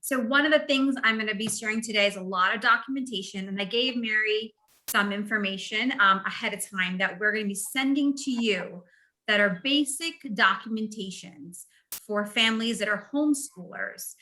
So one of the things I'm going to be sharing today is a lot of documentation, and I gave Mary some information ahead of time that we're going to be sending to you that are basic documentations for families that are homeschoolers,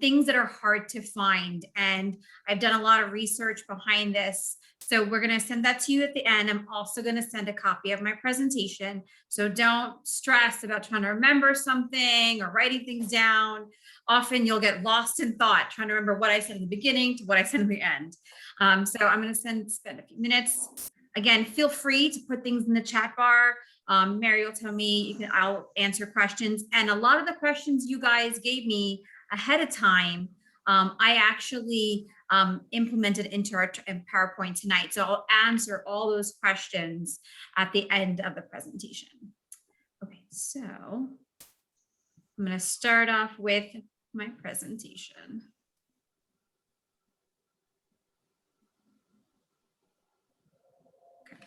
things that are hard to find. And I've done a lot of research behind this. So we're going to send that to you at the end. I'm also going to send a copy of my presentation. So don't stress about trying to remember something or writing things down. Often you'll get lost in thought trying to remember what I said in the beginning to what I said in the end. So I'm going to spend a few minutes. Again, feel free to put things in the chat bar. Mary will tell me, I'll answer questions. And a lot of the questions you guys gave me ahead of time, I actually implemented into our PowerPoint tonight. So I'll answer all those questions at the end of the presentation. Okay, so I'm going to start off with my presentation. Okay.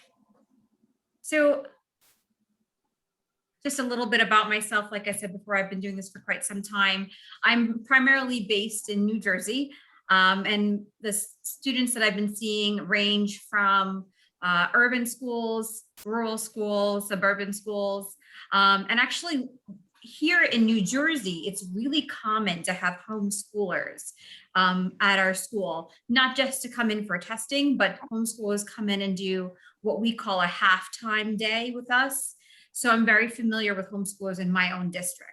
So just a little bit about myself. Like I said before, I've been doing this for quite some time. I'm primarily based in New Jersey, and the students that I've been seeing range from urban schools, rural schools, suburban schools, and actually here in New Jersey, it's really common to have homeschoolers at our school, not just to come in for testing, but homeschoolers come in and do what we call a halftime day with us. So I'm very familiar with homeschoolers in my own district.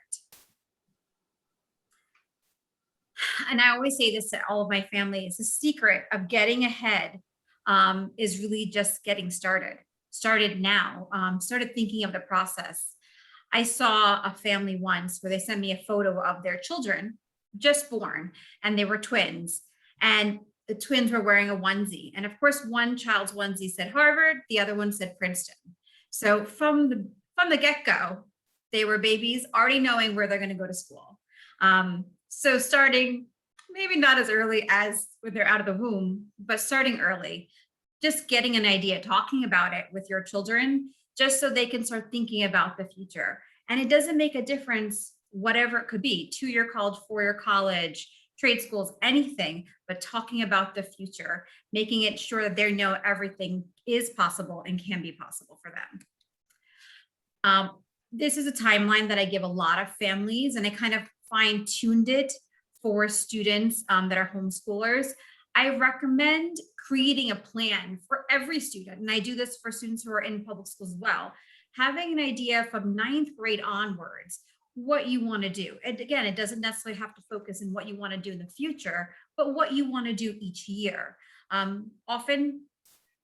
And I always say this to all of my family, it's the secret of getting ahead is really just getting started now, started thinking of the process. I saw a family once where they sent me a photo of their children just born, and they were twins, and the twins were wearing a onesie. And of course, one child's onesie said Harvard, the other one said Princeton. So from the get-go, they were babies already knowing where they're going to go to school. So starting maybe not as early as when they're out of the womb, but starting early, just getting an idea, talking about it with your children, just so they can start thinking about the future. And it doesn't make a difference, whatever it could be, 2-year college, 4-year college, trade schools, anything, but talking about the future, making it sure that they know everything is possible and can be possible for them. This is a timeline that I give a lot of families, and I kind of fine-tuned it for students that are homeschoolers. I recommend creating a plan for every student, and I do this for students who are in public schools as well, having an idea from 9th grade onwards what you want to do. And again, it doesn't necessarily have to focus on what you want to do in the future, but what you want to do each year. Often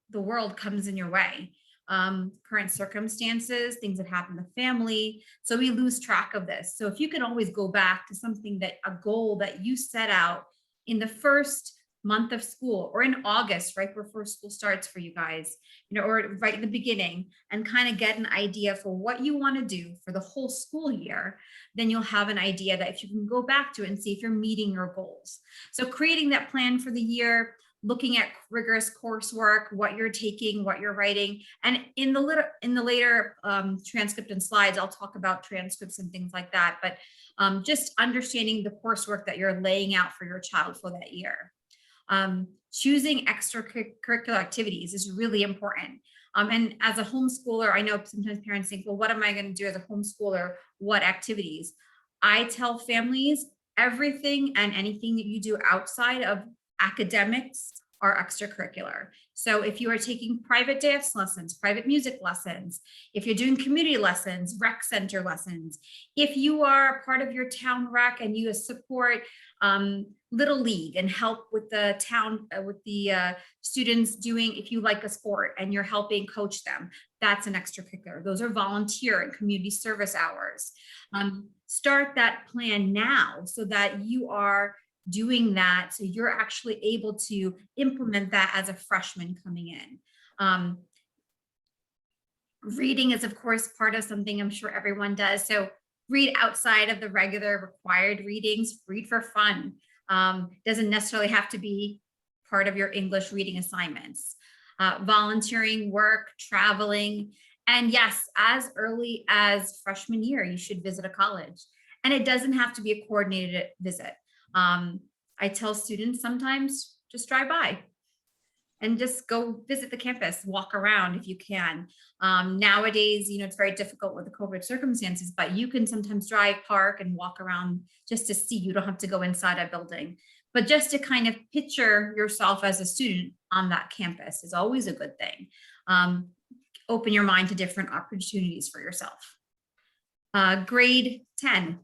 the world comes in your way. Current circumstances, things that happen in the family. So we lose track of this. So if you can always go back to something a goal that you set out in the first month of school, or in August, right before school starts for you guys, or right in the beginning, and kind of get an idea for what you want to do for the whole school year, then you'll have an idea that if you can go back to it and see if you're meeting your goals. So creating that plan for the year, looking at rigorous coursework, what you're taking, what you're writing. And in the later transcript and slides, I'll talk about transcripts and things like that, but just understanding the coursework that you're laying out for your child for that year. Choosing extracurricular activities is really important. And as a homeschooler, I know sometimes parents think, well, what am I going to do as a homeschooler? What activities? I tell families everything and anything that you do outside of academics are extracurricular. So if you are taking private dance lessons, private music lessons, if you're doing community lessons, rec center lessons, if you are part of your town rec and you support Little League and help with the town, with the students doing, if you like a sport and you're helping coach them, that's an extracurricular. Those are volunteer and community service hours. Start that plan now so that you are doing that, so you're actually able to implement that as a freshman coming in. Reading is, of course, part of something I'm sure everyone does. So read outside of the regular required readings, read for fun. Doesn't necessarily have to be part of your English reading assignments. Volunteering work, traveling, and yes, as early as freshman year, you should visit a college. And it doesn't have to be a coordinated visit. Um, I tell students sometimes just drive by and just go visit the campus, walk around if you can. Nowadays, it's very difficult with the COVID circumstances, but you can sometimes drive, park, and walk around just to see. You don't have to go inside a building, but just to kind of picture yourself as a student on that campus is always a good thing. Um, Open your mind to different opportunities for yourself. Grade 10.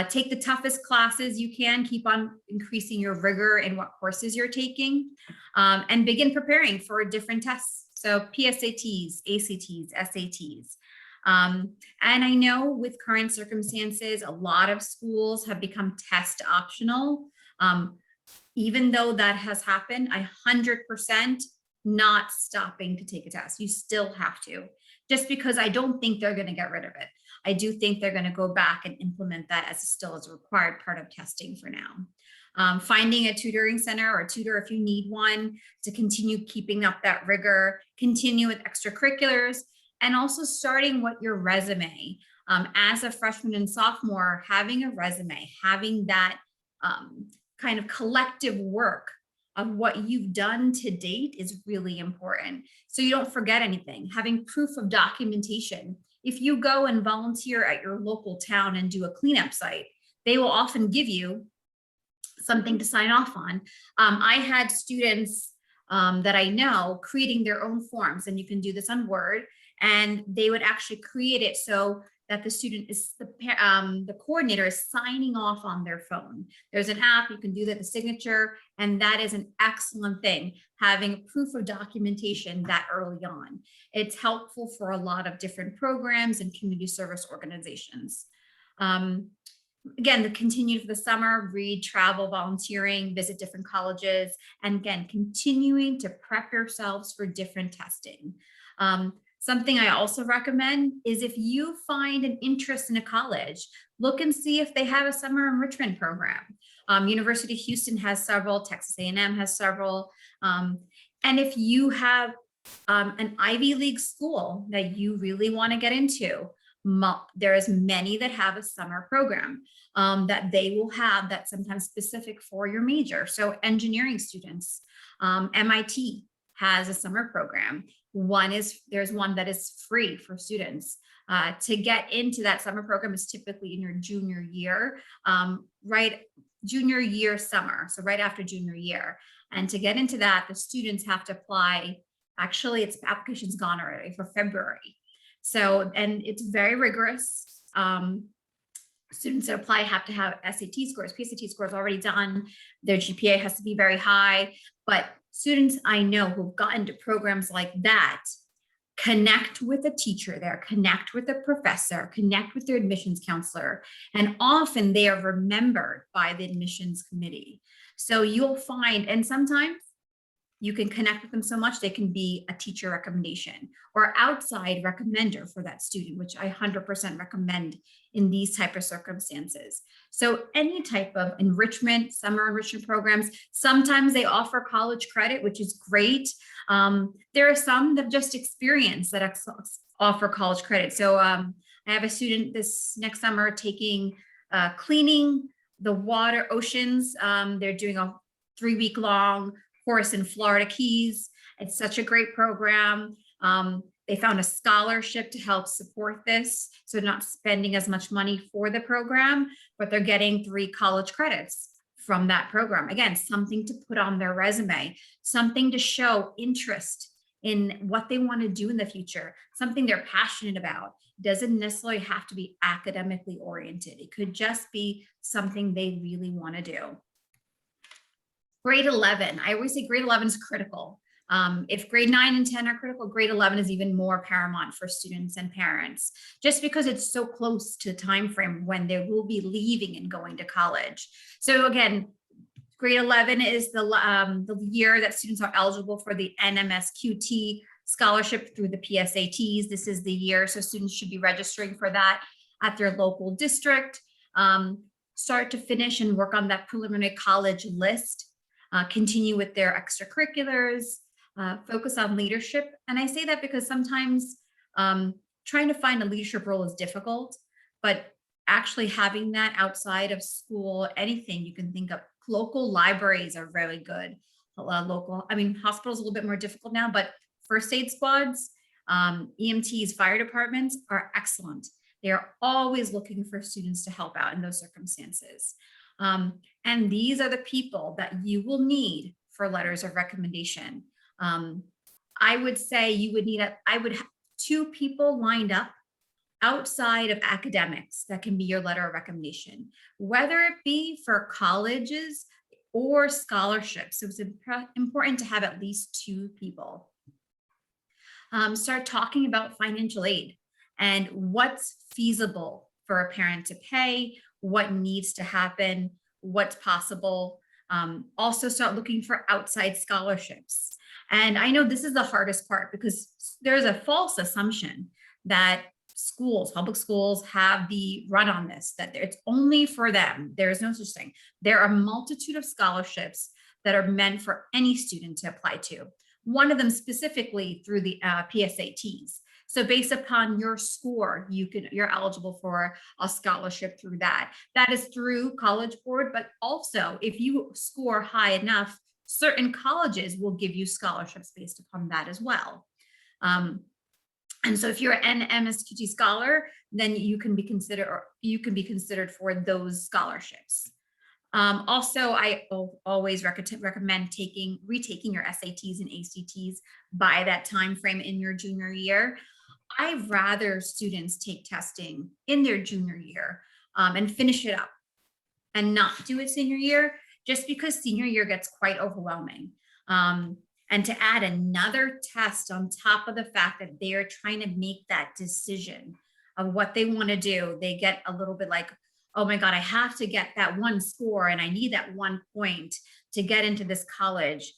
Take the toughest classes you can, keep on increasing your rigor in what courses you're taking, and begin preparing for different tests. So PSATs, ACTs, SATs. And I know with current circumstances, a lot of schools have become test optional. Even though that has happened, 100% not stopping to take a test. You still have to, just because I don't think they're going to get rid of it. I do think they're going to go back and implement that as still as a required part of testing for now. Finding a tutoring center or tutor if you need one to continue keeping up that rigor, continue with extracurriculars, and also starting with your resume. As a freshman and sophomore, having a resume, having that kind of collective work of what you've done to date is really important. So you don't forget anything. Having proof of documentation. If you go and volunteer at your local town and do a cleanup site, they will often give you something to sign off on. I had students that I know creating their own forms, and you can do this on Word, and they would actually create it so that the student is the coordinator is signing off on their phone. There's an app, you can do that, the signature, and that is an excellent thing, having proof of documentation that early on. It's helpful for a lot of different programs and community service organizations. Again, the continue for the summer, read, travel, volunteering, visit different colleges, and again, continuing to prep yourselves for different testing. Something I also recommend is if you find an interest in a college, look and see if they have a summer enrichment program. University of Houston has several, Texas A&M has several. And if you have an Ivy League school that you really want to get into, there's many that have a summer program that they will have that's sometimes specific for your major. So engineering students, MIT has a summer program. There's one that is free for students. To get into that summer program is typically in your junior year, junior year summer, so right after junior year. And to get into that, the students have to apply. Actually, its application's gone already for February. So, and it's very rigorous. Students that apply have to have SAT scores, PSAT scores already done. Their GPA has to be very high. But students I know who've gotten to programs like that connect with a teacher there, connect with a professor, connect with their admissions counselor, and often they are remembered by the admissions committee. So you'll find, and sometimes you can connect with them so much they can be a teacher recommendation or outside recommender for that student, which I 100% recommend in these type of circumstances. So any type of enrichment, summer enrichment programs, sometimes they offer college credit, which is great. There are some that just experience that offer college credit. So I have a student this next summer taking cleaning the water oceans. They're doing a 3-week long course in Florida Keys. It's such a great program. They found a scholarship to help support this. So not spending as much money for the program, but they're getting 3 college credits from that program. Again, something to put on their resume, something to show interest in what they want to do in the future, something they're passionate about. It doesn't necessarily have to be academically oriented. It could just be something they really want to do. Grade 11, I always say grade 11 is critical. If grade 9 and 10 are critical, grade 11 is even more paramount for students and parents, just because it's so close to the time frame when they will be leaving and going to college. So again, grade 11 is the year that students are eligible for the NMSQT scholarship through the PSATs. This is the year, so students should be registering for that at their local district. Start to finish and work on that preliminary college list. Continue with their extracurriculars, focus on leadership. And I say that because sometimes trying to find a leadership role is difficult, but actually having that outside of school, anything you can think of. Local libraries are very good. Local, I mean, hospitals a little bit more difficult now, but first aid squads, EMTs, fire departments are excellent. They are always looking for students to help out in those circumstances. And these are the people that you will need for letters of recommendation. Um, I would say you would need I would have two people lined up outside of academics that can be your letter of recommendation, whether it be for colleges or scholarships. So it's important to have at least two people. Start talking about financial aid and what's feasible for a parent to pay, what needs to happen, what's possible. Also start looking for outside scholarships. And I know this is the hardest part because there's a false assumption that schools, public schools have the run on this, that it's only for them. There is no such thing. There are a multitude of scholarships that are meant for any student to apply to. One of them specifically through the PSATs. So based upon your score, you're eligible for a scholarship through that. That is through College Board, but also if you score high enough, certain colleges will give you scholarships based upon that as well. And so if you're an MSQT scholar, then you can be considered for those scholarships. Also, I always recommend retaking your SATs and ACTs by that time frame in your junior year. I'd rather students take testing in their junior year and finish it up and not do it senior year, just because senior year gets quite overwhelming. And to add another test on top of the fact that they are trying to make that decision of what they want to do, they get a little bit like, oh my God, I have to get that one score and I need that 1 point to get into this college.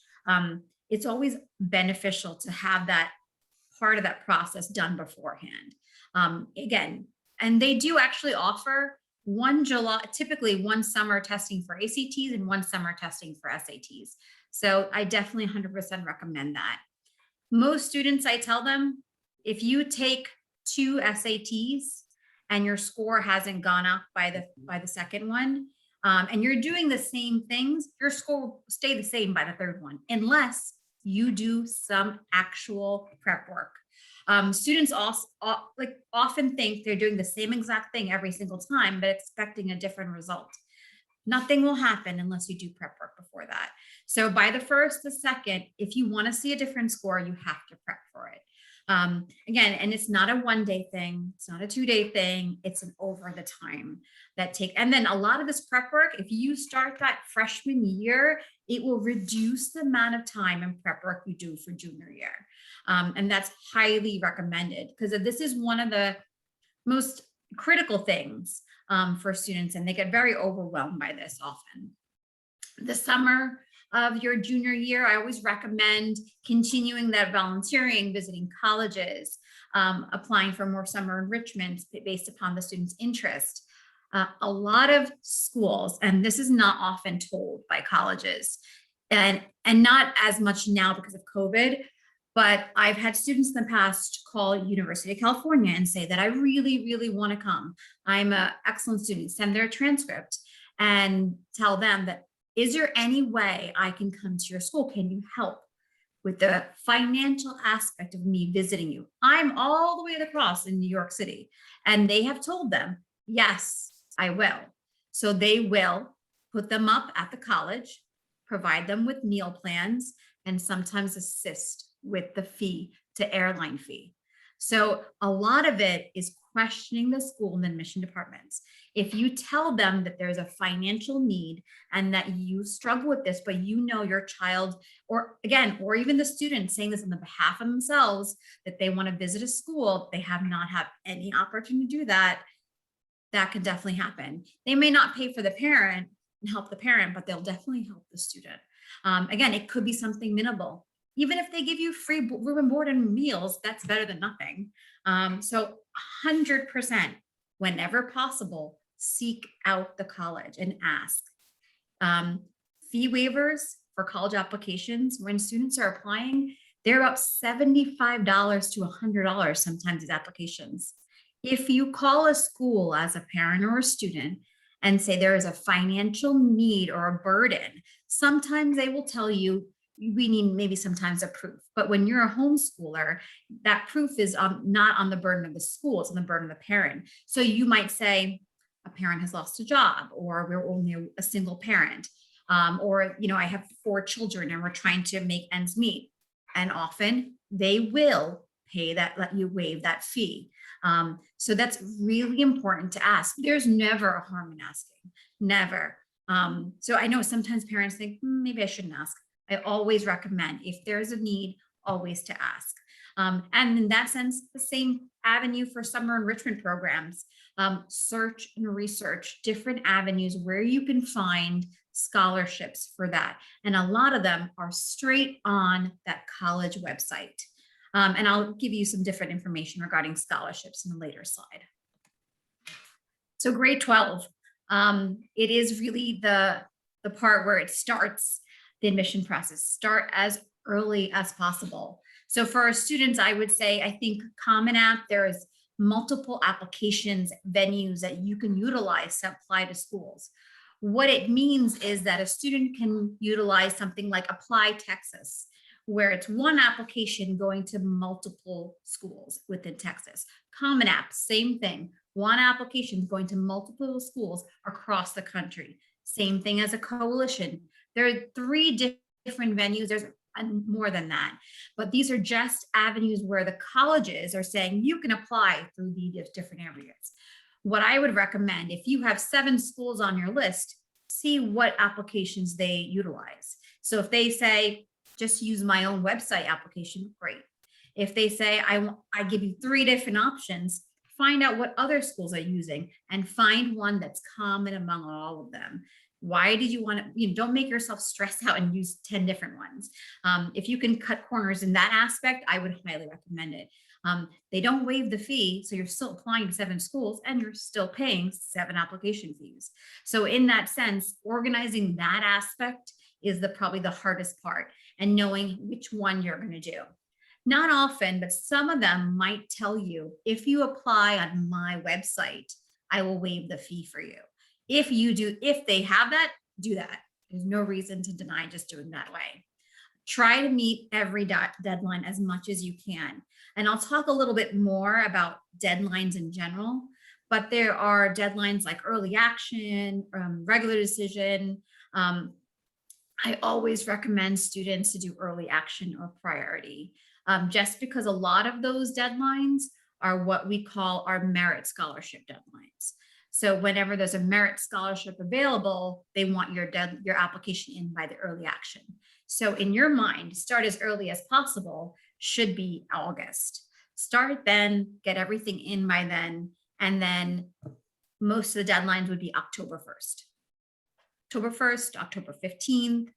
It's always beneficial to have that part of that process done beforehand. Again, and they do actually offer typically one summer testing for ACTs and one summer testing for SATs. So I definitely 100% recommend that. Most students, I tell them, if you take 2 SATs and your score hasn't gone up by the second one, and you're doing the same things, your score will stay the same by the third one, unless you do some actual prep work. Students also often think they're doing the same exact thing every single time, but expecting a different result. Nothing will happen unless you do prep work before that. So by the first, the second, if you want to see a different score, you have to prep for it. Again, and it's not a 1-day thing. It's not a 2-day thing. It's an over the time and then a lot of this prep work, if you start that freshman year, it will reduce the amount of time and prep work you do for junior year. And that's highly recommended because this is one of the most critical things for students, and they get very overwhelmed by this often. The summer of your junior year, I always recommend continuing that volunteering, visiting colleges, applying for more summer enrichments based upon the student's interest. A lot of schools, and this is not often told by colleges, and not as much now because of COVID, but I've had students in the past call University of California and say that I really, really want to come. I'm an excellent student, send their transcript and tell them that, is there any way I can come to your school? Can you help with the financial aspect of me visiting you? I'm all the way across in New York City. And they have told them, yes, I will. So they will put them up at the college, provide them with meal plans, and sometimes assist with the airline fee. So a lot of it is questioning the school and admission departments. If you tell them that there's a financial need and that you struggle with this, but you know your child, or even the student saying this on the behalf of themselves, that they want to visit a school, they have not had any opportunity to do that, that could definitely happen. They may not pay for the parent and help the parent, but they'll definitely help the student. Again, it could be something minimal. Even if they give you free room and board and meals, that's better than nothing. So 100%, whenever possible, seek out the college and ask. Fee waivers for college applications, when students are applying, they're about $75 to $100 sometimes, these applications. If you call a school as a parent or a student and say there is a financial need or a burden, sometimes they will tell you we need maybe sometimes a proof. But when you're a homeschooler, that proof is not on the burden of the school, it's on the burden of the parent. So you might say a parent has lost a job, or we're only a single parent, or I have 4 children and we're trying to make ends meet. And often they will pay that, let you waive that fee. So that's really important to ask. There's never a harm in asking, never. So I know sometimes parents think, maybe I shouldn't ask. I always recommend, if there's a need, always to ask. And in that sense, the same avenue for summer enrichment programs. Search and research different avenues where you can find scholarships for that. And a lot of them are straight on that college website. And I'll give you some different information regarding scholarships in a later slide. So grade 12, it is really the part where it starts the admission process. Start as early as possible. So for our students, I would say, I think Common App, there is multiple applications, venues that you can utilize to apply to schools. What it means is that a student can utilize something like Apply Texas, where it's one application going to multiple schools within Texas. Common App, same thing. One application going to multiple schools across the country. Same thing as a coalition. There are 3 different venues. There's more than that, but these are just avenues where the colleges are saying you can apply through these different areas. What I would recommend, if you have 7 schools on your list, see what applications they utilize. So if they say, just use my own website application, great. If they say, I give you 3 different options, find out what other schools are using and find one that's common among all of them. Why did you want to, don't make yourself stress out and use 10 different ones. If you can cut corners in that aspect, I would highly recommend it. They don't waive the fee, so you're still applying to 7 schools and you're still paying 7 application fees. So in that sense, organizing that aspect is probably the hardest part, and knowing which one you're going to do. Not often, but some of them might tell you, if you apply on my website, I will waive the fee for you. If they have that, do that. There's no reason to deny just doing that way. Try to meet every deadline as much as you can. And I'll talk a little bit more about deadlines in general, but there are deadlines like early action, regular decision. I always recommend students to do early action or priority, just because a lot of those deadlines are what we call our merit scholarship deadlines. So whenever there's a merit scholarship available, they want your application in by the early action. So in your mind, start as early as possible should be August. Start then, get everything in by then, and then most of the deadlines would be October 1st. October 1st, October 15th.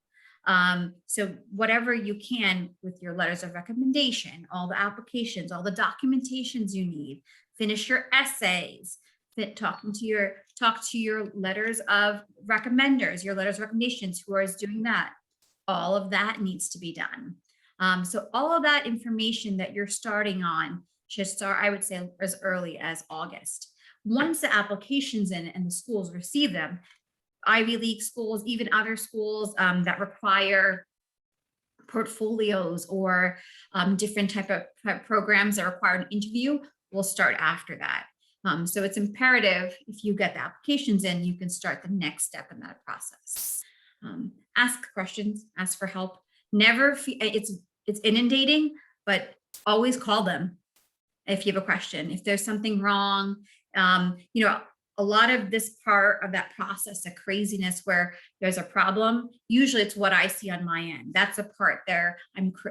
So whatever you can with your letters of recommendation, all the applications, all the documentations you need, finish your essays, talk to your letters of recommenders, your letters of recommendations, who is doing that. All of that needs to be done. So all of that information that you're starting on should start, I would say, as early as August. Once the application's in and the schools receive them, Ivy League schools, even other schools that require portfolios or different type of programs that require an interview will start after that. So it's imperative, if you get the applications in, you can start the next step in that process. Ask questions, ask for help. Never, it's inundating, but always call them if you have a question. If there's something wrong, a lot of this part of that process, the craziness where there's a problem, usually it's what I see on my end. That's a part there.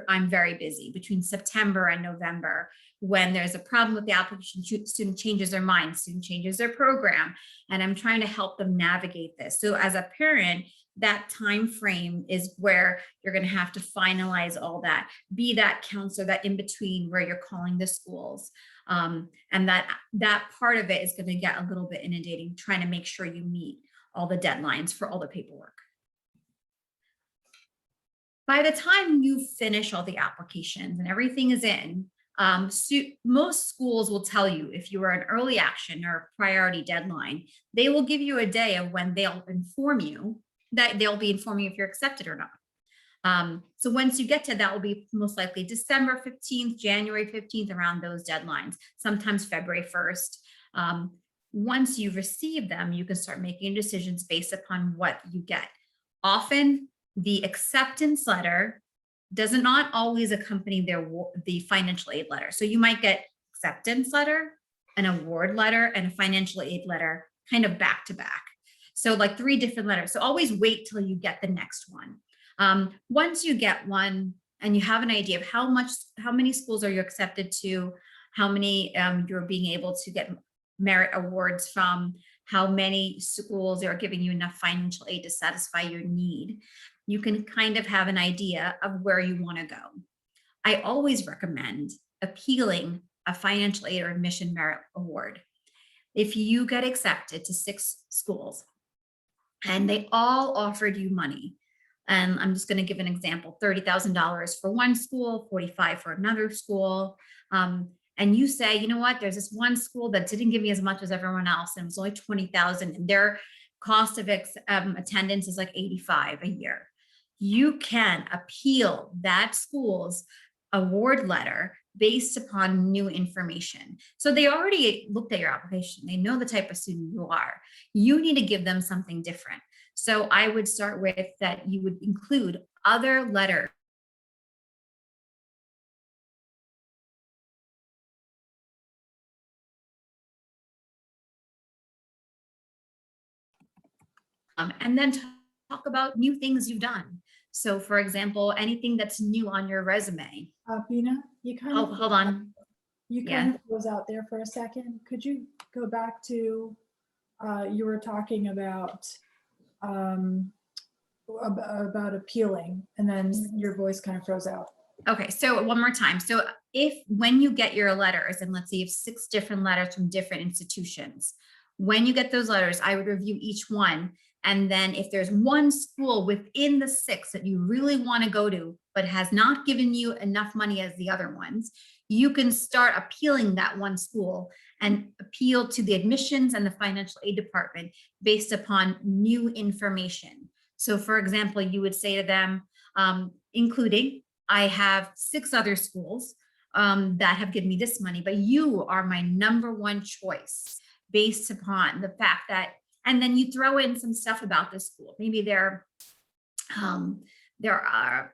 I'm very busy between September and November, when there's a problem with the application, student changes their mind, student changes their program, and I'm trying to help them navigate this. So as a parent, that time frame is where you're going to have to finalize all that, be that counselor, that in between where you're calling the schools. And that part of it is going to get a little bit inundating, trying to make sure you meet all the deadlines for all the paperwork. By the time you finish all the applications and everything is in, Most schools will tell you if you are an early action or priority deadline, they will give you a day of when they'll inform you that they'll be informing if you're accepted or not. So once you get to that will be most likely December 15th, January 15th, around those deadlines, sometimes February 1st. Once you receive them, you can start making decisions based upon what you get. Often the acceptance letter does not always accompany the financial aid letter. So you might get acceptance letter, an award letter, and a financial aid letter kind of back to back. So like 3 different letters. So always wait till you get the next one. Once you get one and you have an idea of how many schools are you accepted to, how many you're being able to get merit awards from, how many schools are giving you enough financial aid to satisfy your need, you can kind of have an idea of where you want to go. I always recommend appealing a financial aid or admission merit award. If you get accepted to 6 schools and they all offered you money, and I'm just going to give an example, $30,000 for one school, 45 for another school. And you say, you know what, there's this one school that didn't give me as much as everyone else, and it was only 20,000, and their cost of attendance is like 85 a year. You can appeal that school's award letter based upon new information. So they already looked at your application. They know the type of student you are. You need to give them something different. So I would start with that you would include other letters and then talk about new things you've done. So for example, anything that's new on your resume. Bina, you kind of hold on. You kind of was out there for a second. Could you go back to you were talking about appealing, and then your voice kind of froze out. Okay, so one more time. So when you get your letters, and let's say you have 6 different letters from different institutions, when you get those letters, I would review each one. And then if there's one school within the 6 that you really want to go to, but has not given you enough money as the other ones, you can start appealing that one school and appeal to the admissions and the financial aid department based upon new information. So for example, you would say to them, including, I have 6 other schools that have given me this money, but you are my #1 choice based upon the fact that, and then you throw in some stuff about this school. Maybe their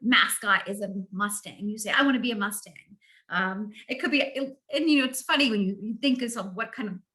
mascot is a Mustang. You say, I want to be a Mustang. It could be, and it's funny when you think of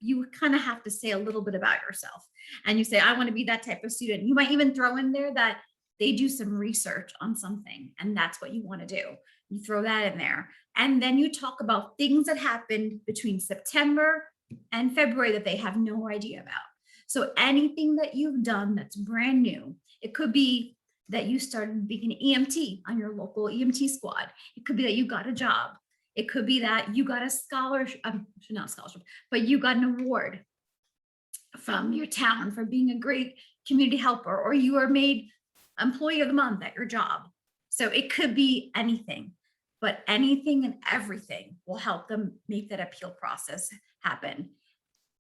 you kind of have to say a little bit about yourself, and you say, I want to be that type of student. You might even throw in there that they do some research on something, and that's what you want to do. You throw that in there, and then you talk about things that happened between September and February that they have no idea about. So anything that you've done that's brand new, it could be that you started being an EMT on your local EMT squad. It could be that you got a job. It could be that you got a scholarship, not scholarship, but you got an award from your town for being a great community helper, or you are made employee of the month at your job. So it could be anything, but anything and everything will help them make that appeal process happen.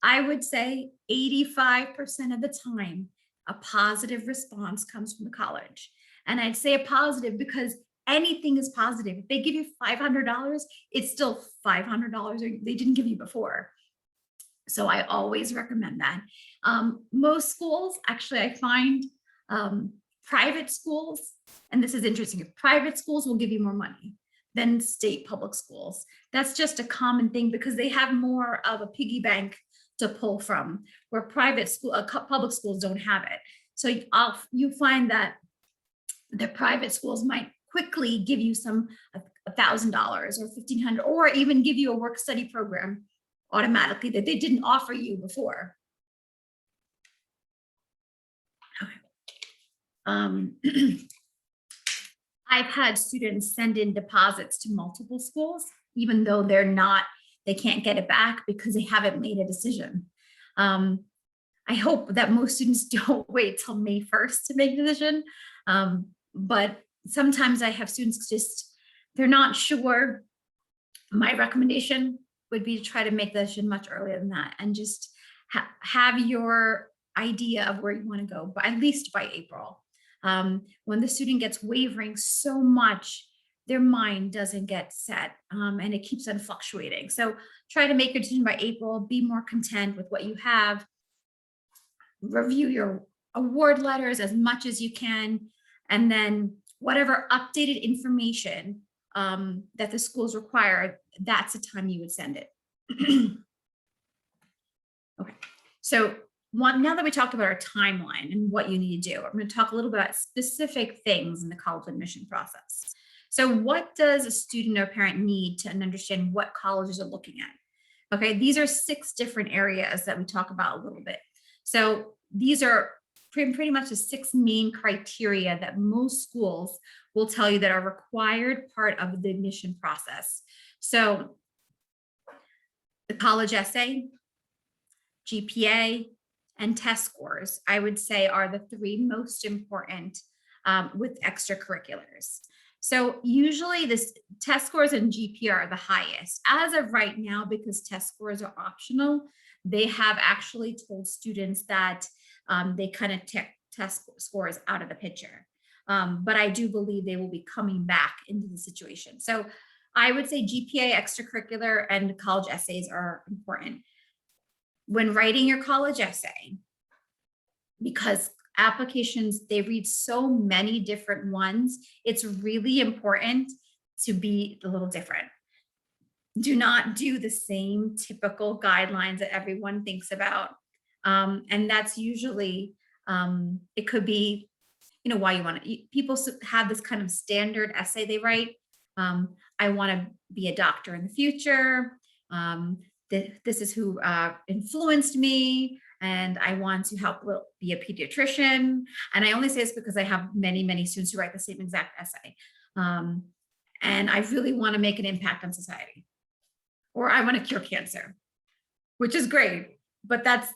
I would say 85% of the time, a positive response comes from the college. And I'd say a positive because anything is positive. If they give you $500, it's still $500 they didn't give you before. So I always recommend that. Most schools, actually, I find private schools, and this is interesting, private schools will give you more money than state public schools. That's just a common thing because they have more of a piggy bank to pull from, where public schools don't have it. So you find that the private schools might quickly give you some $1,000 or $1,500, or even give you a work study program automatically that they didn't offer you before. Okay. I've had students send in deposits to multiple schools, even though they can't get it back because they haven't made a decision. I hope that most students don't wait till May 1st to make a decision. But sometimes I have students they're not sure My recommendation would be to try to make the decision much earlier than that and just have your idea of where you want to go, but at least by April. When the student gets wavering so much, their mind doesn't get set, and it keeps on fluctuating. So try to make your decision by April, be more content with what you have, review your award letters as much as you can, and then whatever updated information that the schools require, that's the time you would send it. Okay, so now that we talked about our timeline and what you need to do, I'm going to talk a little bit about specific things in the college admission process. So what does a student or parent need to understand what colleges are looking at? Okay, these are 6 different areas that we talk about a little bit. So these are pretty much the 6 main criteria that most schools will tell you that are required part of the admission process. So the college essay, GPA, and test scores, I would say, are the 3 most important with extracurriculars. So usually this test scores and GPA are the highest. As of right now, because test scores are optional, they have actually told students that they kind of test scores out of the picture. But I do believe they will be coming back into the situation. So I would say GPA, extracurricular, and college essays are important. When writing your college essay, because applications, they read so many different ones, it's really important to be a little different. Do not do the same typical guidelines that everyone thinks about. And that's usually, it could be, why you want to, people have this kind of standard essay they write. I want to be a doctor in the future. This is who influenced me, and I want to help be a pediatrician. And I only say this because I have many, many students who write the same exact essay. And I really want to make an impact on society, or I want to cure cancer, which is great. But that's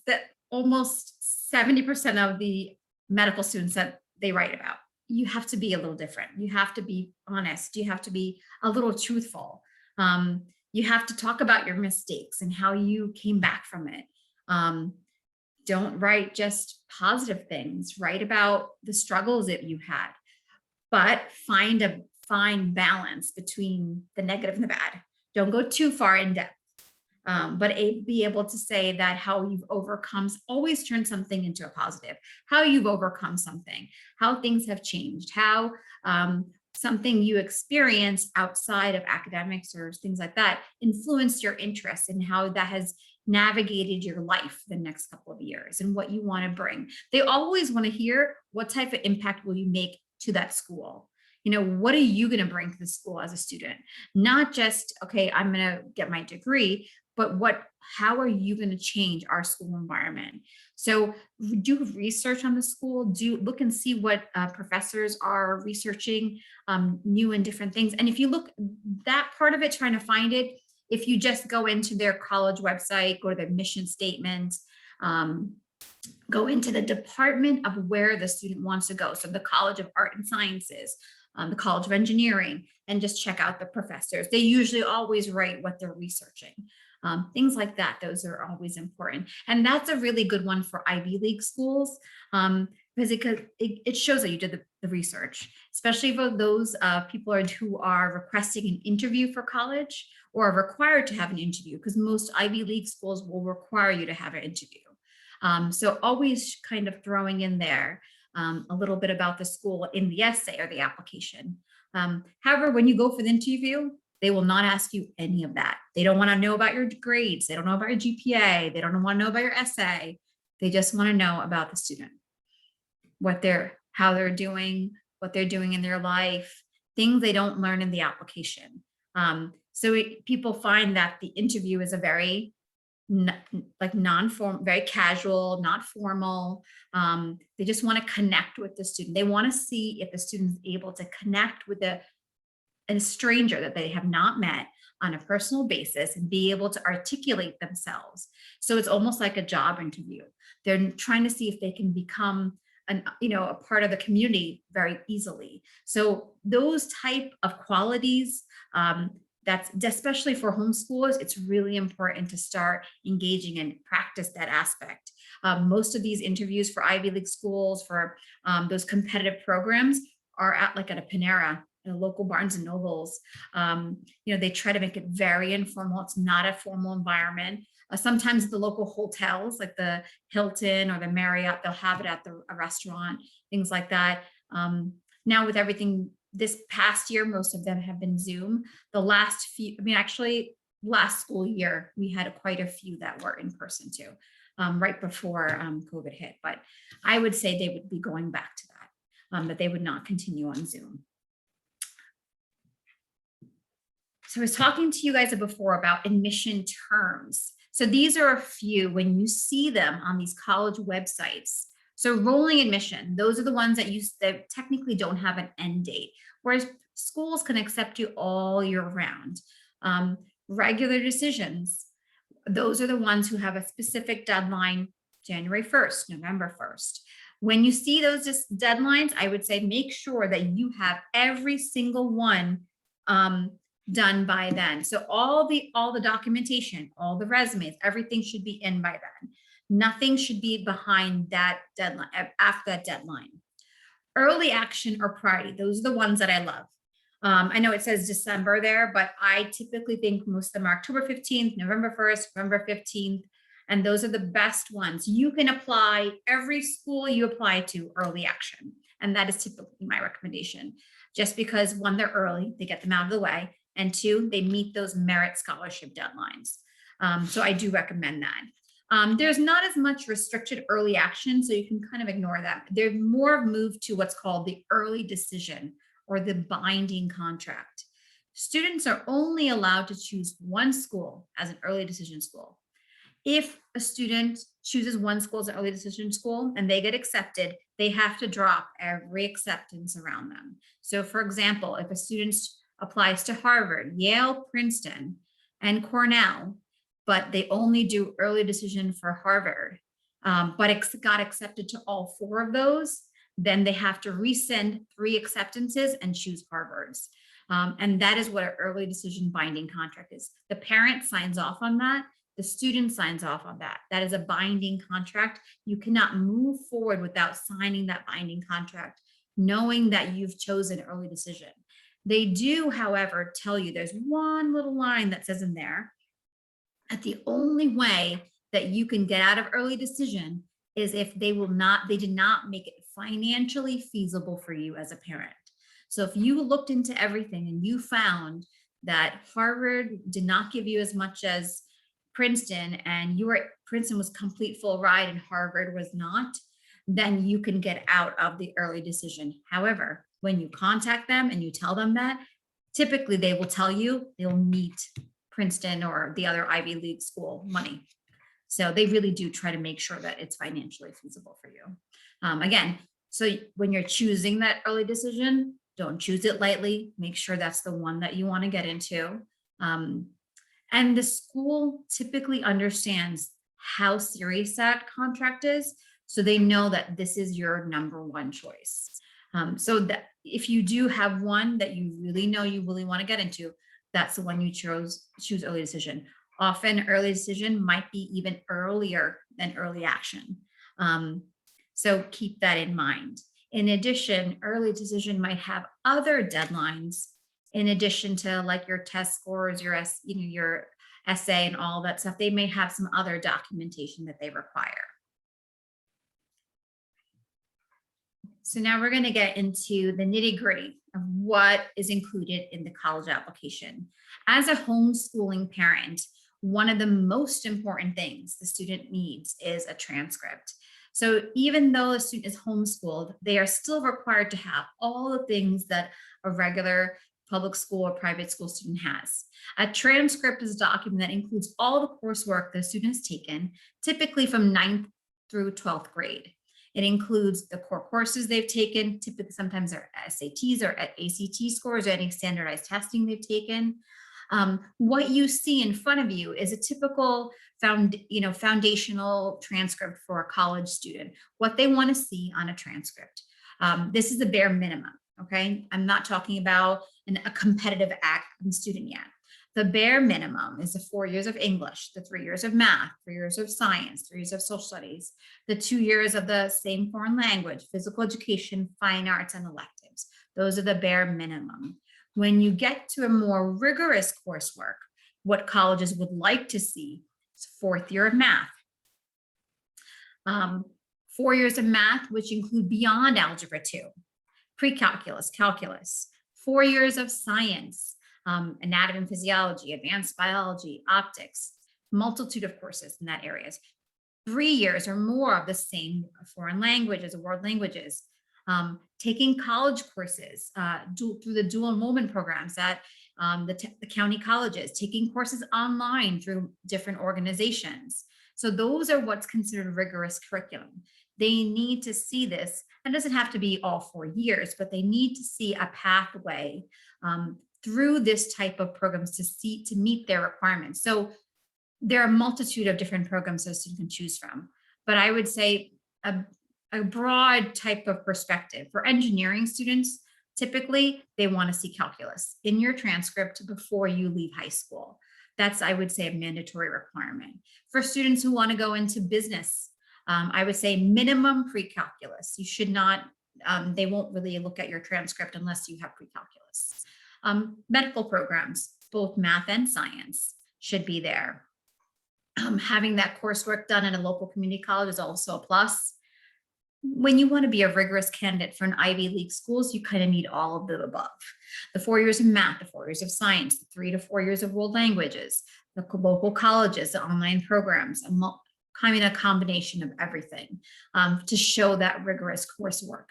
almost 70% of the medical students that they write about. You have to be a little different. You have to be honest. You have to be a little truthful. You have to talk about your mistakes and how you came back from it. Don't write just positive things. Write about the struggles that you had, but find a fine balance between the negative and the bad. Don't go too far in depth, but be able to say that how you've overcome, always turn something into a positive, how you've overcome something, how things have changed, how something you experience outside of academics or things like that influenced your interests, and how that has navigated your life the next couple of years and what you want to bring. They always want to hear, what type of impact will you make to that school? What are you going to bring to the school as a student? Not just, okay, I'm going to get my degree, but how are you going to change our school environment? So do research on the school, look and see what professors are researching, new and different things. And if you look that part of it, trying to find it, if you just go into their college website, go to their mission statement, go into the department of where the student wants to go. So the College of Art and Sciences, the College of Engineering, and just check out the professors. They usually always write what they're researching. Things like that, those are always important. And that's a really good one for Ivy League schools, because it shows that you did the research, especially for those people who are requesting an interview for college or are required to have an interview, because most Ivy League schools will require you to have an interview. So always kind of throwing in there a little bit about the school in the essay or the application. However, when you go for the interview, they will not ask you any of that. They don't want to know about your grades. They don't know about your GPA. They don't want to know about your essay. They just want to know about the student, how they're doing, what they're doing in their life, things they don't learn in the application. So people find that the interview is a very non-formal, very casual, not formal. They just want to connect with the student. They want to see if the student is able to connect with a stranger that they have not met on a personal basis and be able to articulate themselves. So it's almost like a job interview. They're trying to see if they can become a part of the community very easily. So those type of qualities, that's especially for homeschoolers, it's really important to start engaging and practice that aspect. Most of these interviews for Ivy League schools, for those competitive programs, are at like at a Panera, a local Barnes and Nobles. They try to make it very informal. It's not a formal environment. Sometimes the local hotels, like the Hilton or the Marriott, they'll have it at a restaurant, things like that. Now with everything this past year, most of them have been Zoom. The last few, actually last school year, we had quite a few that were in person too, right before COVID hit. But I would say they would be going back to that, that they would not continue on Zoom. So I was talking to you guys before about admission terms. So these are a few when you see them on these college websites. So rolling admission, those are the ones that technically don't have an end date, whereas schools can accept you all year round. Regular decisions, those are the ones who have a specific deadline, January 1st, November 1st. When you see those deadlines, I would say make sure that you have every single one done by then. So all the documentation, all the resumes, everything should be in by then. Nothing should be behind that deadline, after that deadline. Early action or priority, those are the ones that I love. I know it says December there, but I typically think most of them are October 15th, November 1st, November 15th, and those are the best ones. You can apply every school you apply to early action, and that is typically my recommendation. Just because one, they're early, they get them out of the way, and two, they meet those merit scholarship deadlines. So I do recommend that. There's not as much restricted early action, so you can kind of ignore that. They're more moved to what's called the early decision or the binding contract. Students are only allowed to choose one school as an early decision school. If a student chooses one school as an early decision school and they get accepted, they have to drop every acceptance around them. So for example, if a student applies to Harvard, Yale, Princeton, and Cornell, but they only do early decision for Harvard, but got accepted to all four of those, then they have to resend 3 acceptances and choose Harvard's. And that is what an early decision binding contract is. The parent signs off on that. The student signs off on that. That is a binding contract. You cannot move forward without signing that binding contract, knowing that you've chosen early decision. They do, however, tell you there's one little line that says in there that the only way that you can get out of early decision is if they did not make it financially feasible for you as a parent. So if you looked into everything and you found that Harvard did not give you as much as Princeton, and Princeton was complete full ride and Harvard was not, then you can get out of the early decision. However, when you contact them and you tell them that, typically they will tell you they'll meet Princeton or the other Ivy League school money. So they really do try to make sure that it's financially feasible for you. Again, so when you're choosing that early decision, don't choose it lightly. Make sure that's the one that you want to get into. And the school typically understands how serious that contract is, so they know that this is your number one choice. So that if you do have one that you really know you really want to get into, that's the one you choose early decision. Often early decision might be even earlier than early action. So keep that in mind. In addition, early decision might have other deadlines in addition to like your test scores, your essay and all that stuff. They may have some other documentation that they require. So now we're going to get into the nitty-gritty of what is included in the college application. As a homeschooling parent, one of the most important things the student needs is a transcript. So even though a student is homeschooled, they are still required to have all the things that a regular public school or private school student has. A transcript is a document that includes all the coursework the student has taken, typically from 9th through 12th grade. It includes the core courses they've taken, typically sometimes they're SATs or ACT scores or any standardized testing they've taken. What you see in front of you is a typical foundational transcript for a college student, what they want to see on a transcript. This is the bare minimum, okay? I'm not talking about a competitive student yet. The bare minimum is the 4 years of English, the 3 years of math, 3 years of science, 3 years of social studies, the 2 years of the same foreign language, physical education, fine arts, and electives. Those are the bare minimum. When you get to a more rigorous coursework, what colleges would like to see is 4th year of math, 4 years of math, which include beyond algebra 2, pre-calculus, calculus, 4 years of science, anatomy and physiology, advanced biology, optics, multitude of courses in that areas. 3 years or more of the same foreign languages or world languages. Taking college courses through the dual enrollment programs at the county colleges, taking courses online through different organizations. So those are what's considered rigorous curriculum. They need to see this. It doesn't have to be all 4 years, but they need to see a pathway through this type of programs to meet their requirements. So there are a multitude of different programs that a student can choose from, but I would say a broad type of perspective. For engineering students, typically they want to see calculus in your transcript before you leave high school. That's, I would say, a mandatory requirement. For students who want to go into business, I would say minimum pre-calculus. You should not, they won't really look at your transcript unless you have pre-calculus. Medical programs, both math and science, should be there. Having that coursework done at a local community college is also a plus. When you want to be a rigorous candidate for an Ivy League schools, you kind of need all of the above. The 4 years of math, the 4 years of science, the 3 to 4 years of world languages, the local colleges, the online programs, kind of a combination of everything to show that rigorous coursework.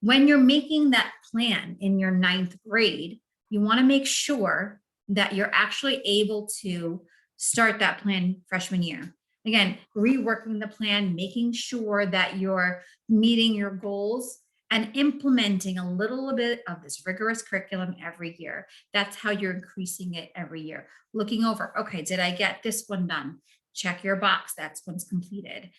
When you're making that plan in your 9th grade, you want to make sure that you're actually able to start that plan freshman year. Again, reworking the plan, making sure that you're meeting your goals and implementing a little bit of this rigorous curriculum every year. That's how you're increasing it every year. Looking over, okay, did I get this one done? Check your box, that's one's completed.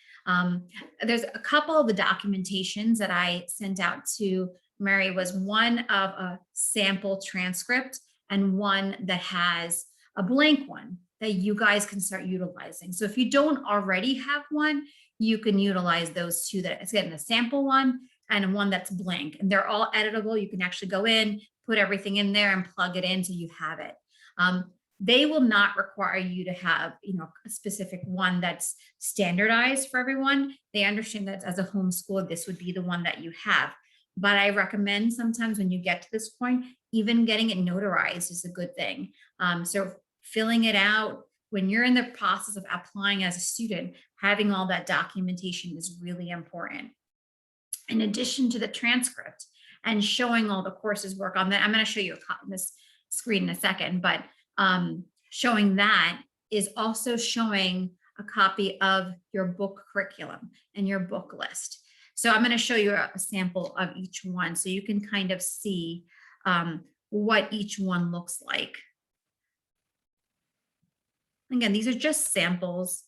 There's a couple of the documentations that I sent out to Mary was one of a sample transcript and one that has a blank one that you guys can start utilizing. So if you don't already have one, you can utilize those two. That it's getting a sample one and one that's blank, and they're all editable. You can actually go in, put everything in there and plug it in so you have it. They will not require you to have, a specific one that's standardized for everyone. They understand that as a homeschool, this would be the one that you have. But I recommend sometimes when you get to this point, even getting it notarized is a good thing. So filling it out when you're in the process of applying as a student, having all that documentation is really important. In addition to the transcript and showing all the courses work on that, I'm going to show you on this screen in a second, but showing that is also showing a copy of your book curriculum and your book list. So I'm going to show you a sample of each one so you can kind of see what each one looks like. Again, these are just samples.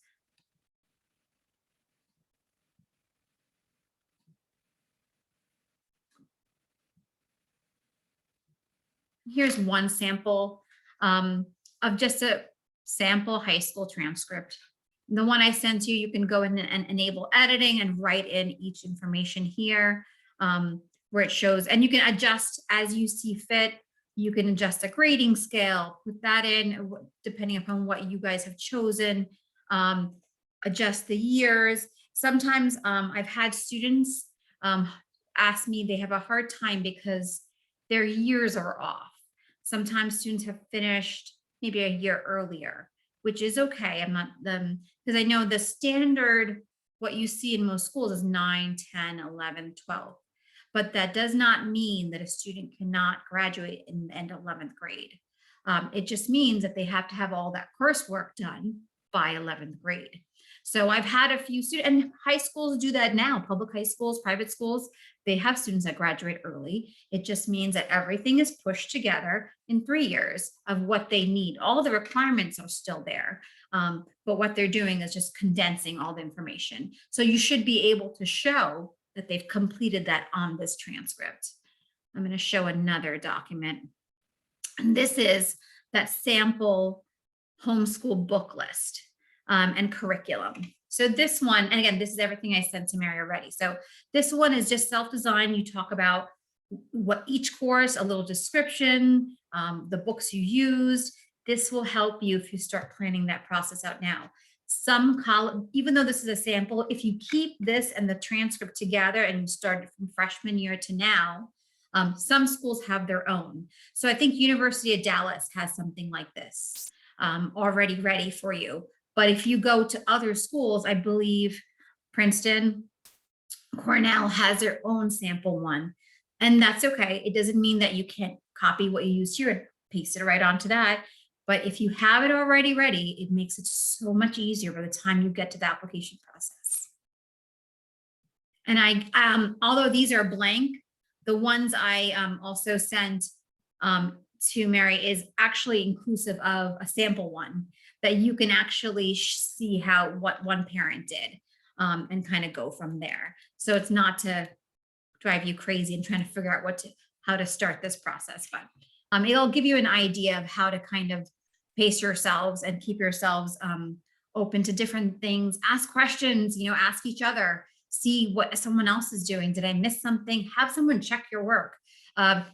Here's one sample of just a sample high school transcript. The one I sent you, you can go in and enable editing and write in each information here where it shows, and you can adjust as you see fit. You can adjust a grading scale, put that in depending upon what you guys have chosen, adjust the years. Sometimes I've had students ask me they have a hard time because their years are off. Sometimes students have finished maybe a year earlier, which is okay. I'm not because I know the standard, what you see in most schools is 9, 10, 11, 12. But that does not mean that a student cannot graduate in the end of 11th grade. It just means that they have to have all that coursework done by 11th grade. So I've had a few students, and high schools do that now, public high schools, private schools, they have students that graduate early. It just means that everything is pushed together in 3 years of what they need. All the requirements are still there, but what they're doing is just condensing all the information. So you should be able to show that they've completed that on this transcript. I'm going to show another document. And this is that sample homeschool book list and curriculum. So this one, and again, this is everything I sent to Mary already. So this one is just self-designed. You talk about what each course, a little description, the books you used. This will help you if you start planning that process out now. Some college, even though this is a sample, if you keep this and the transcript together and you start from freshman year to now, some schools have their own. So I think University of Dallas has something like this already ready for you. But if you go to other schools, I believe Princeton, Cornell has their own sample one. And that's okay. It doesn't mean that you can't copy what you used here and paste it right onto that. But if you have it already ready, it makes it so much easier by the time you get to the application process. And although these are blank, the ones I also sent to Mary is actually inclusive of a sample one that you can actually see what one parent did and kind of go from there. So it's not to drive you crazy and trying to figure out how to start this process, but it'll give you an idea of how to kind of pace yourselves and keep yourselves open to different things. Ask questions, ask each other, see what someone else is doing. Did I miss something? Have someone check your work.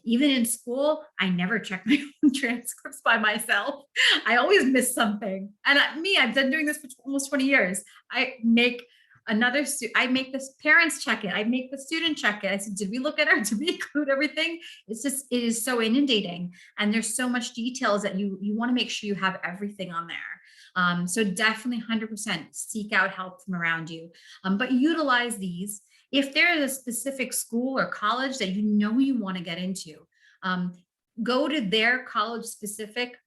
Even in school, I never check my own transcripts by myself. I always miss something. And I've been doing this for almost 20 years. I make the parents check it. I make the student check it. I said, did we look at it? Did we include everything? It is so inundating. And there's so much details that you want to make sure you have everything on there. So definitely 100% seek out help from around you, but utilize these. If there is a specific school or college that you want to get into, go to their college specific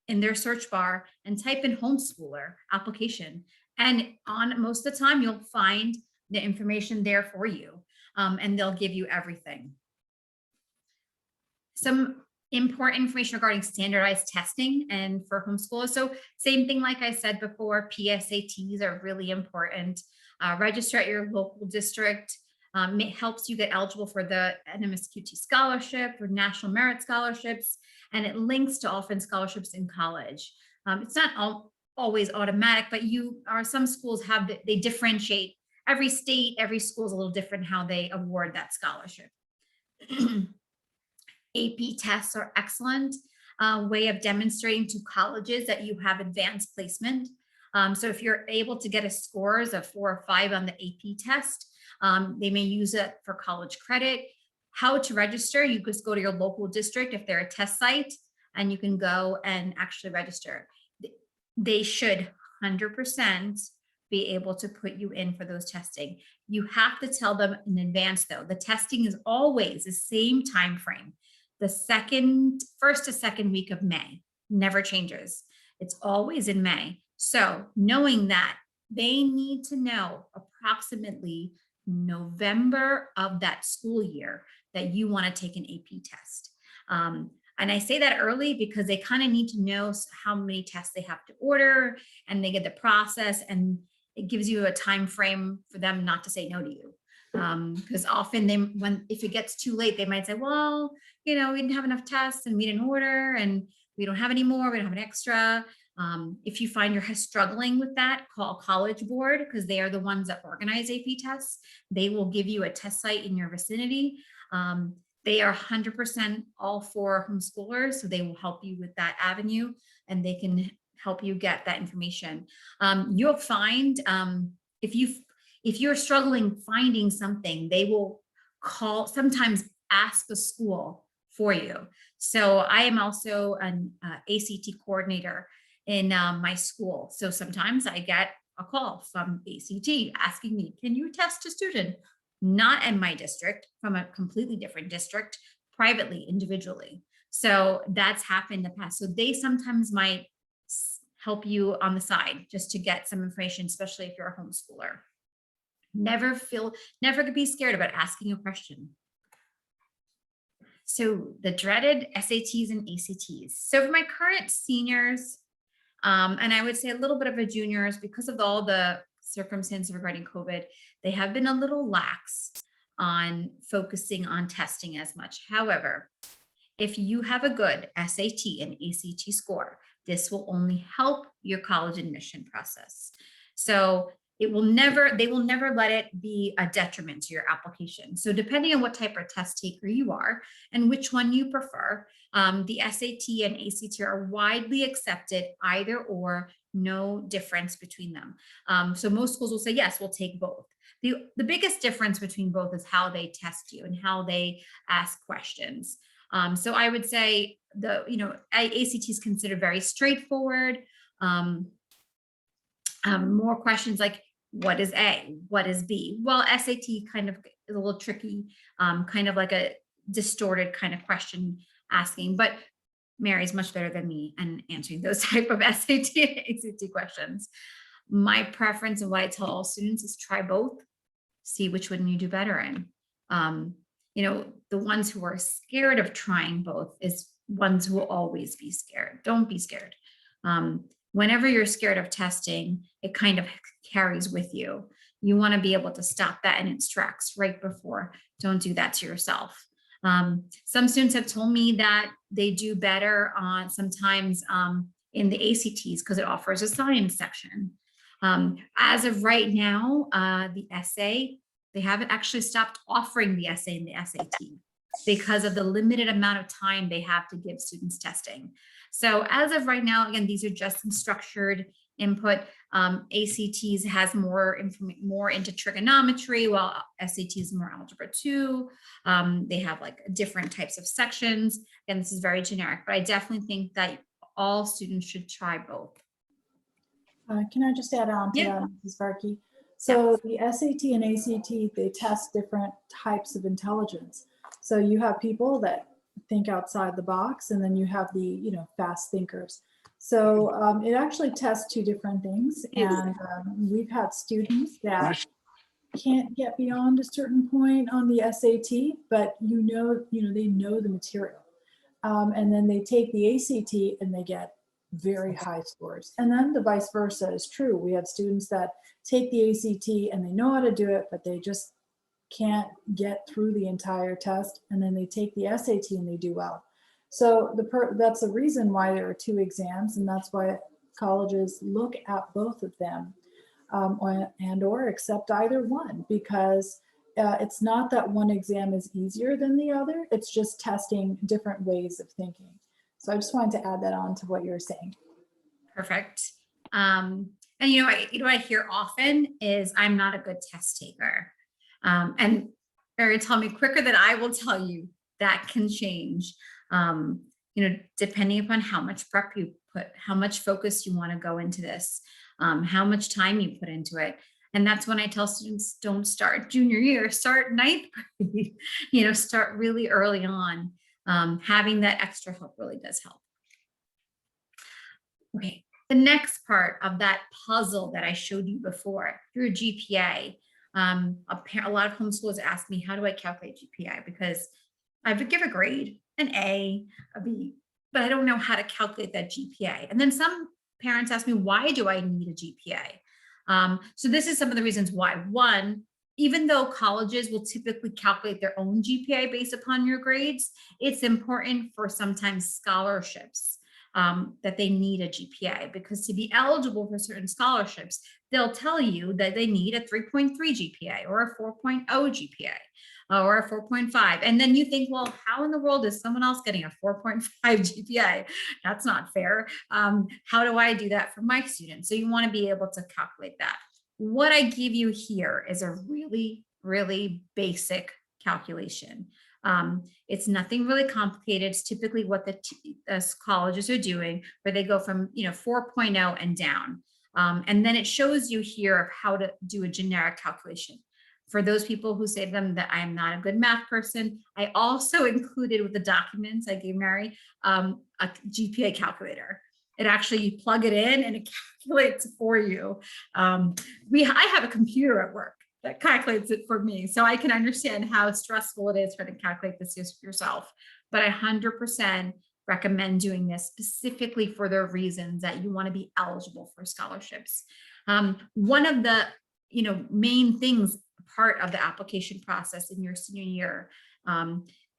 in their search bar and type in homeschooler application. And on most of the time, you'll find the information there for you, and they'll give you everything. Some important information regarding standardized testing and for homeschoolers. So same thing, like I said before, PSATs are really important. Register at your local district. It helps you get eligible for the NMSQT scholarship or National Merit Scholarships, and it links to often scholarships in college. It's not always automatic, but some schools they differentiate. Every state, every school is a little different how they award that scholarship. AP tests are excellent way of demonstrating to colleges that you have advanced placement. So if you're able to get a scores of 4 or 5 on the AP test, they may use it for college credit. How to register, you just go to your local district if they're a test site, and you can go and actually register. They should 100% be able to put you in for those testing. You have to tell them in advance though. The testing is always the same time frame. The first to second week of May, never changes. It's always in May. So knowing that, they need to know approximately November of that school year that you want to take an AP test. And I say that early because they kind of need to know how many tests they have to order, and they get the process, and it gives you a time frame for them not to say no to you. Because often if it gets too late, they might say, well, we didn't have enough tests and we didn't order and we don't have any more, we don't have an extra. If you find you're struggling with that, call College Board, because they are the ones that organize AP tests. They will give you a test site in your vicinity. They are 100% all for homeschoolers, so they will help you with that avenue, and they can help you get that information. You'll find if you're struggling finding something, they will sometimes ask the school for you. So I am also an ACT coordinator in my school. So sometimes I get a call from ACT asking me, can you test a student? Not in my district, from a completely different district, privately, individually. So that's happened in the past. So they sometimes might help you on the side just to get some information, especially if you're a homeschooler. Never be scared about asking a question. So the dreaded SATs and ACTs. So for my current seniors, and I would say a little bit of a juniors, because of all the circumstances regarding COVID, they have been a little lax on focusing on testing as much. However, if you have a good SAT and ACT score, this will only help your college admission process. So they will never let it be a detriment to your application. So depending on what type of test taker you are and which one you prefer, the SAT and ACT are widely accepted, either or, no difference between them. So most schools will say, yes, we'll take both. The biggest difference between both is how they test you and how they ask questions. So I would say ACT is considered very straightforward. Um, More questions like, what is A? What is B? Well, SAT kind of is a little tricky, kind of like a distorted kind of question asking, but Mary's much better than me in answering those type of SAT and ACT questions. My preference and what I tell all students is try both, see which one you do better in. The ones who are scared of trying both is ones who will always be scared. Don't be scared. Whenever you're scared of testing, it kind of carries with you. You want to be able to stop that in its tracks right before. Don't do that to yourself. Some students have told me that they do better on sometimes in the ACTs because it offers a science section. As of right now, the essay, they haven't actually stopped offering the essay and the SAT because of the limited amount of time they have to give students testing. So as of right now, again, these are just some structured input. ACTs has more into trigonometry, while SAT is more algebra 2. They have like different types of sections. And this is very generic, but I definitely think that all students should try both. Can I just add on to Yeah. that, Mrs. Varkey? So the SAT and ACT, they test different types of intelligence. So you have people that think outside the box, and then you have the fast thinkers. So it actually tests two different things, and we've had students that can't get beyond a certain point on the SAT, but they know the material, and then they take the ACT and they get very high scores. And then the vice versa is true. We have students that take the ACT and they know how to do it, but they just can't get through the entire test, and then they take the SAT and they do well. So that's the reason why there are two exams, and that's why colleges look at both of them, or accept either one, because it's not that one exam is easier than the other. It's just testing different ways of thinking. So I just wanted to add that on to what you're saying. Perfect. And what I hear often is, I'm not a good test taker. And they're tell me quicker than I will tell you that can change. Depending upon how much prep you put, how much focus you want to go into this, how much time you put into it. And that's when I tell students, don't start junior year, start ninth grade, start really early on. Having that extra help really does help. Okay, the next part of that puzzle that I showed you before, through GPA, a lot of homeschoolers ask me, how do I calculate GPA? Because I would give a grade, an A, a B, but I don't know how to calculate that GPA. And then some parents ask me, why do I need a GPA? So this is some of the reasons why. One, even though colleges will typically calculate their own GPA based upon your grades, it's important for sometimes scholarships that they need a GPA, because to be eligible for certain scholarships, they'll tell you that they need a 3.3 GPA or a 4.0 GPA or a 4.5. And then you think, well, how in the world is someone else getting a 4.5 GPA? That's not fair. How do I do that for my students? So you want to be able to calculate that. What I give you here is a really, really basic calculation. It's nothing really complicated. It's typically what the colleges are doing, where they go from 4.0 and down. And then it shows you here of how to do a generic calculation. For those people who say to them that I'm not a good math person, I also included with the documents I gave Mary a GPA calculator. It actually, you plug it in and it calculates for you. I have a computer at work that calculates it for me, so I can understand how stressful it is trying to calculate this yourself. But I 100% recommend doing this specifically for the reasons that you want to be eligible for scholarships. One of the main things, part of the application process in your senior year,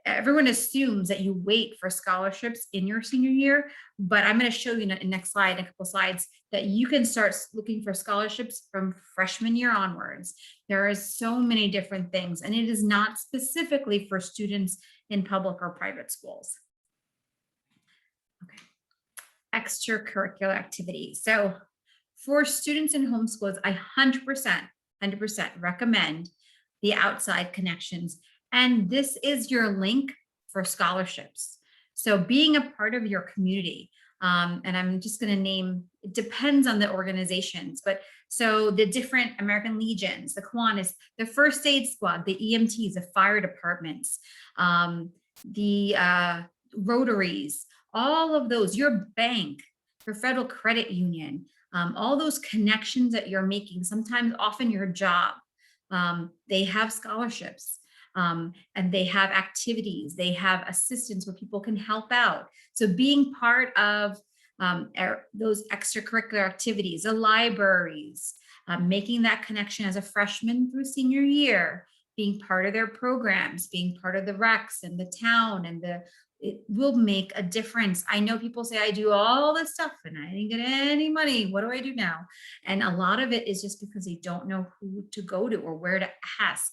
everyone assumes that you wait for scholarships in your senior year, but I'm going to show you in the next slide, a couple slides, that you can start looking for scholarships from freshman year onwards. There are so many different things, and it is not specifically for students in public or private schools. Okay. Extracurricular activities. So for students in homeschoolers, I 100% recommend the outside connections. And this is your link for scholarships. So being a part of your community, and I'm just going to name, it depends on the organizations, but so the different American Legions, the Kiwanis, the First Aid Squad, the EMTs, the fire departments, the Rotaries, all of those, your bank, your federal credit union, all those connections that you're making, sometimes often your job, they have scholarships, and they have activities, they have assistance where people can help out. So being part of those extracurricular activities, the libraries, making that connection as a freshman through senior year, being part of their programs, being part of the recs and the town and it will make a difference. I know people say I do all this stuff and I didn't get any money. What do I do now? And a lot of it is just because they don't know who to go to or where to ask.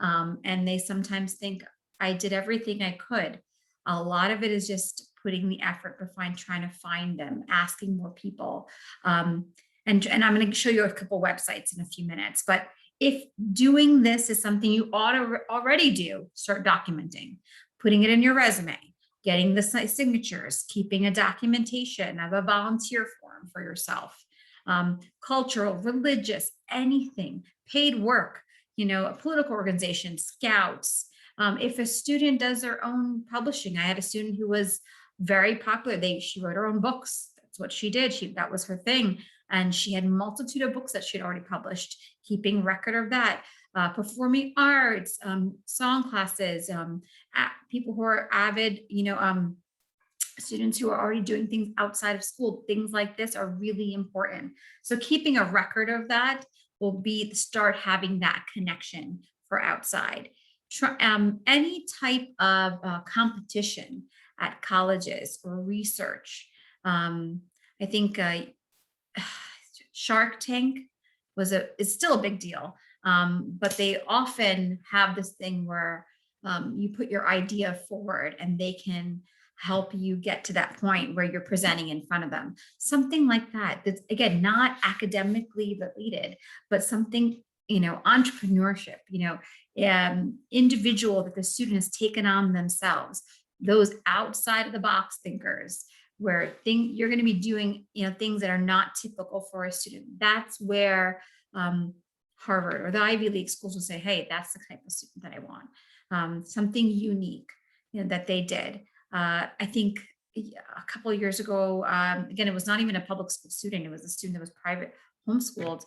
And they sometimes think I did everything I could. A lot of it is just putting the effort behind trying to find them, asking more people. And I'm going to show you a couple websites in a few minutes, but if doing this is something you ought to already do, start documenting, putting it in your resume, getting the signatures, keeping a documentation of a volunteer form for yourself, cultural, religious, anything, paid work, a political organization, scouts. If a student does their own publishing, I had a student who was very popular. She wrote her own books. That's what she did. That was her thing. And she had a multitude of books that she had already published, keeping record of that. Performing arts, song classes, people who are avid, students who are already doing things outside of school, things like this are really important. So keeping a record of that will start having that connection for outside. Any type of competition at colleges or research. I think Shark Tank is still a big deal. But they often have this thing where you put your idea forward and they can help you get to that point where you're presenting in front of them. Something like that. That's, again, not academically related, but something, entrepreneurship, individual that the student has taken on themselves, those outside of the box thinkers, where you're going to be doing, things that are not typical for a student. That's where Harvard or the Ivy League schools will say, hey, that's the type of student that I want. Something unique, that they did. I think a couple of years ago, again, it was not even a public school student. It was a student that was private homeschooled.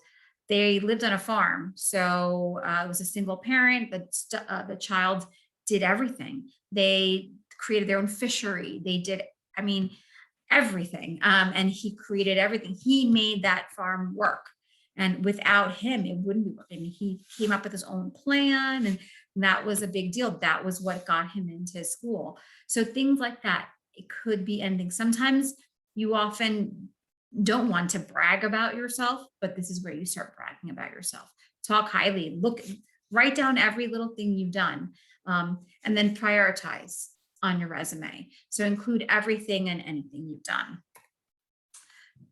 They lived on a farm. So it was a single parent. The child did everything. They created their own fishery. They did, everything. And he created everything. He made that farm work. And without him, it wouldn't be working. He came up with his own plan, and that was a big deal. That was what got him into school. So things like that, it could be anything. Sometimes you often don't want to brag about yourself, but this is where you start bragging about yourself. Talk highly, write down every little thing you've done, and then prioritize on your resume. So include everything and anything you've done.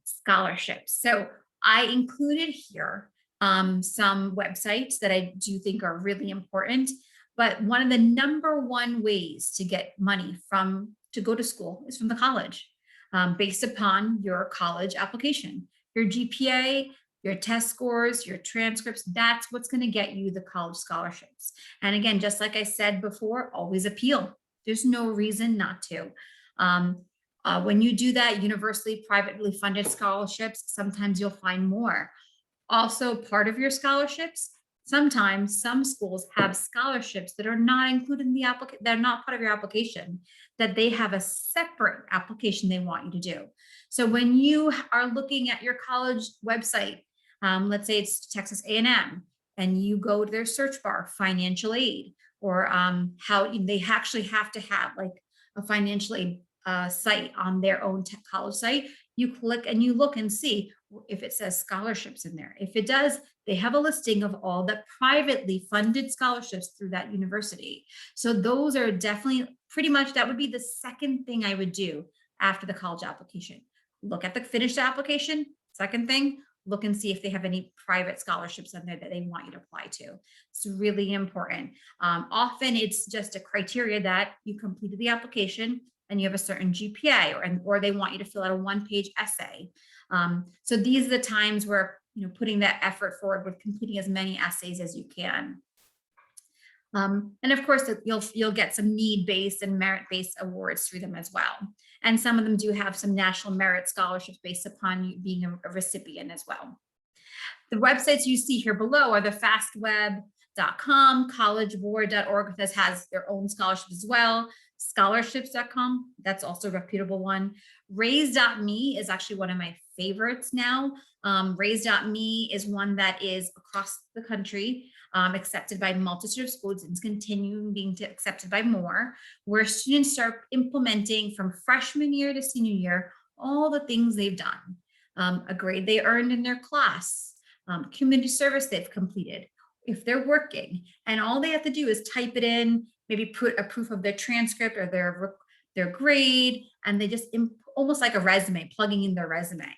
Scholarships. So I included here some websites that I do think are really important, but one of the number one ways to get money to go to school is from the college, based upon your college application, your GPA, your test scores, your transcripts. That's what's going to get you the college scholarships. And again, just like I said before, always appeal. There's no reason not to. When you do that, universally privately funded scholarships, sometimes you'll find more. Also, part of your scholarships, sometimes some schools have scholarships that are not included in the application, they're not part of your application, that they have a separate application they want you to do. So when you are looking at your college website, let's say it's Texas A&M, and you go to their search bar, financial aid, or how they actually have to have like a financial aid site on their own college site. You click and you look and see if it says scholarships in there. If it does, they have a listing of all the privately funded scholarships through that university. So those are definitely pretty much, that would be the second thing I would do after the college application. Look at the finished application. Second thing, look and see if they have any private scholarships in there that they want you to apply to. It's really important. Often it's just a criteria that you completed the application and you have a certain GPA, or they want you to fill out a one-page essay. So these are the times where, putting that effort forward with completing as many essays as you can. And of course, you'll get some need-based and merit-based awards through them as well. And some of them do have some national merit scholarships based upon you being a recipient as well. The websites you see here below are the fastweb.com, collegeboard.org that has their own scholarships as well. Scholarships.com, that's also a reputable one. Raise.me is actually one of my favorites now. Raise.me is one that is across the country, accepted by a multitude of schools, and it's continuing being accepted by more, where students start implementing from freshman year to senior year all the things they've done. A grade they earned in their class, community service they've completed, if they're working, and all they have to do is type it in, maybe put a proof of their transcript or their grade, and they just almost like a resume, plugging in their resume.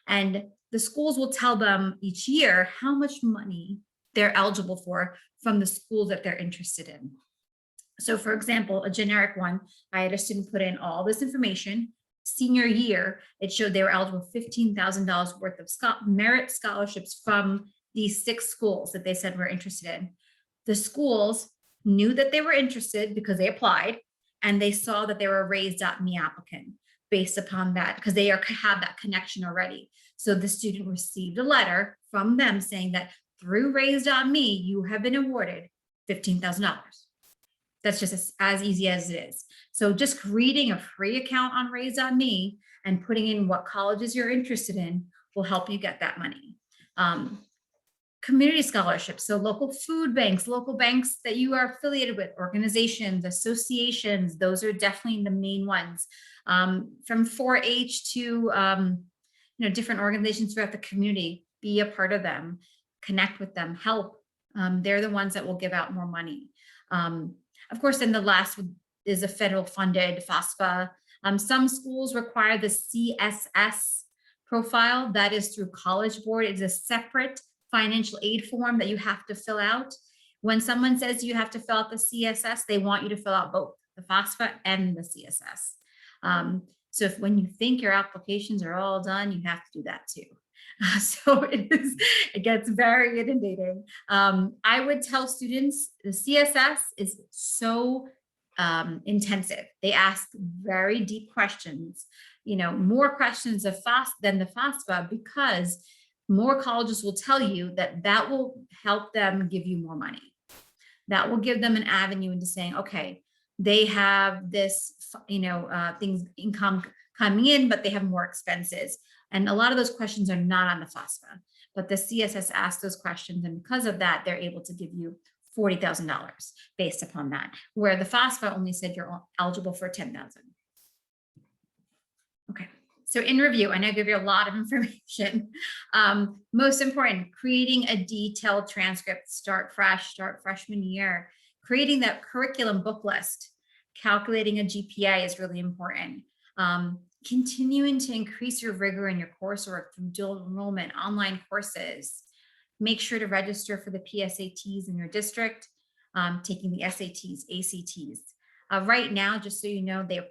And the schools will tell them each year how much money they're eligible for from the schools that they're interested in. So for example, a generic one, I had a student put in all this information. Senior year, it showed they were eligible for $15,000 worth of merit scholarships from these 6 schools that they said were interested in. The schools knew that they were interested because they applied, and they saw that they were a Raise.me applicant based upon that, because they have that connection already. So the student received a letter from them saying that through Raise.me, you have been awarded $15,000. That's just as easy as it is. So just creating a free account on Raise.me and putting in what colleges you're interested in will help you get that money. Community scholarships, so local food banks, local banks that you are affiliated with, organizations, associations, those are definitely the main ones. From 4-H to different organizations throughout the community, be a part of them, connect with them, help. They're the ones that will give out more money. Of course, then the last is a federal funded FAFSA. Some schools require the CSS profile. That is through College Board. It's a separate financial aid form that you have to fill out. When someone says you have to fill out the CSS, they want you to fill out both the FAFSA and the CSS. So when you think your applications are all done, you have to do that too. So it gets very inundating. I would tell students the CSS is so intensive. They ask very deep questions, more questions than the FAFSA, because more colleges will tell you that will help them give you more money. That will give them an avenue into saying, okay, they have this, income coming in, but they have more expenses. And a lot of those questions are not on the FAFSA, but the CSS asks those questions. And because of that, they're able to give you $40,000 based upon that, where the FAFSA only said you're eligible for $10,000. Okay. So in review, I know I give you a lot of information. Most important, creating a detailed transcript, start freshman year, creating that curriculum book list, calculating a GPA is really important. Continuing to increase your rigor in your coursework through dual enrollment, online courses. Make sure to register for the PSATs in your district, taking the SATs, ACTs. Right now, just so you know, they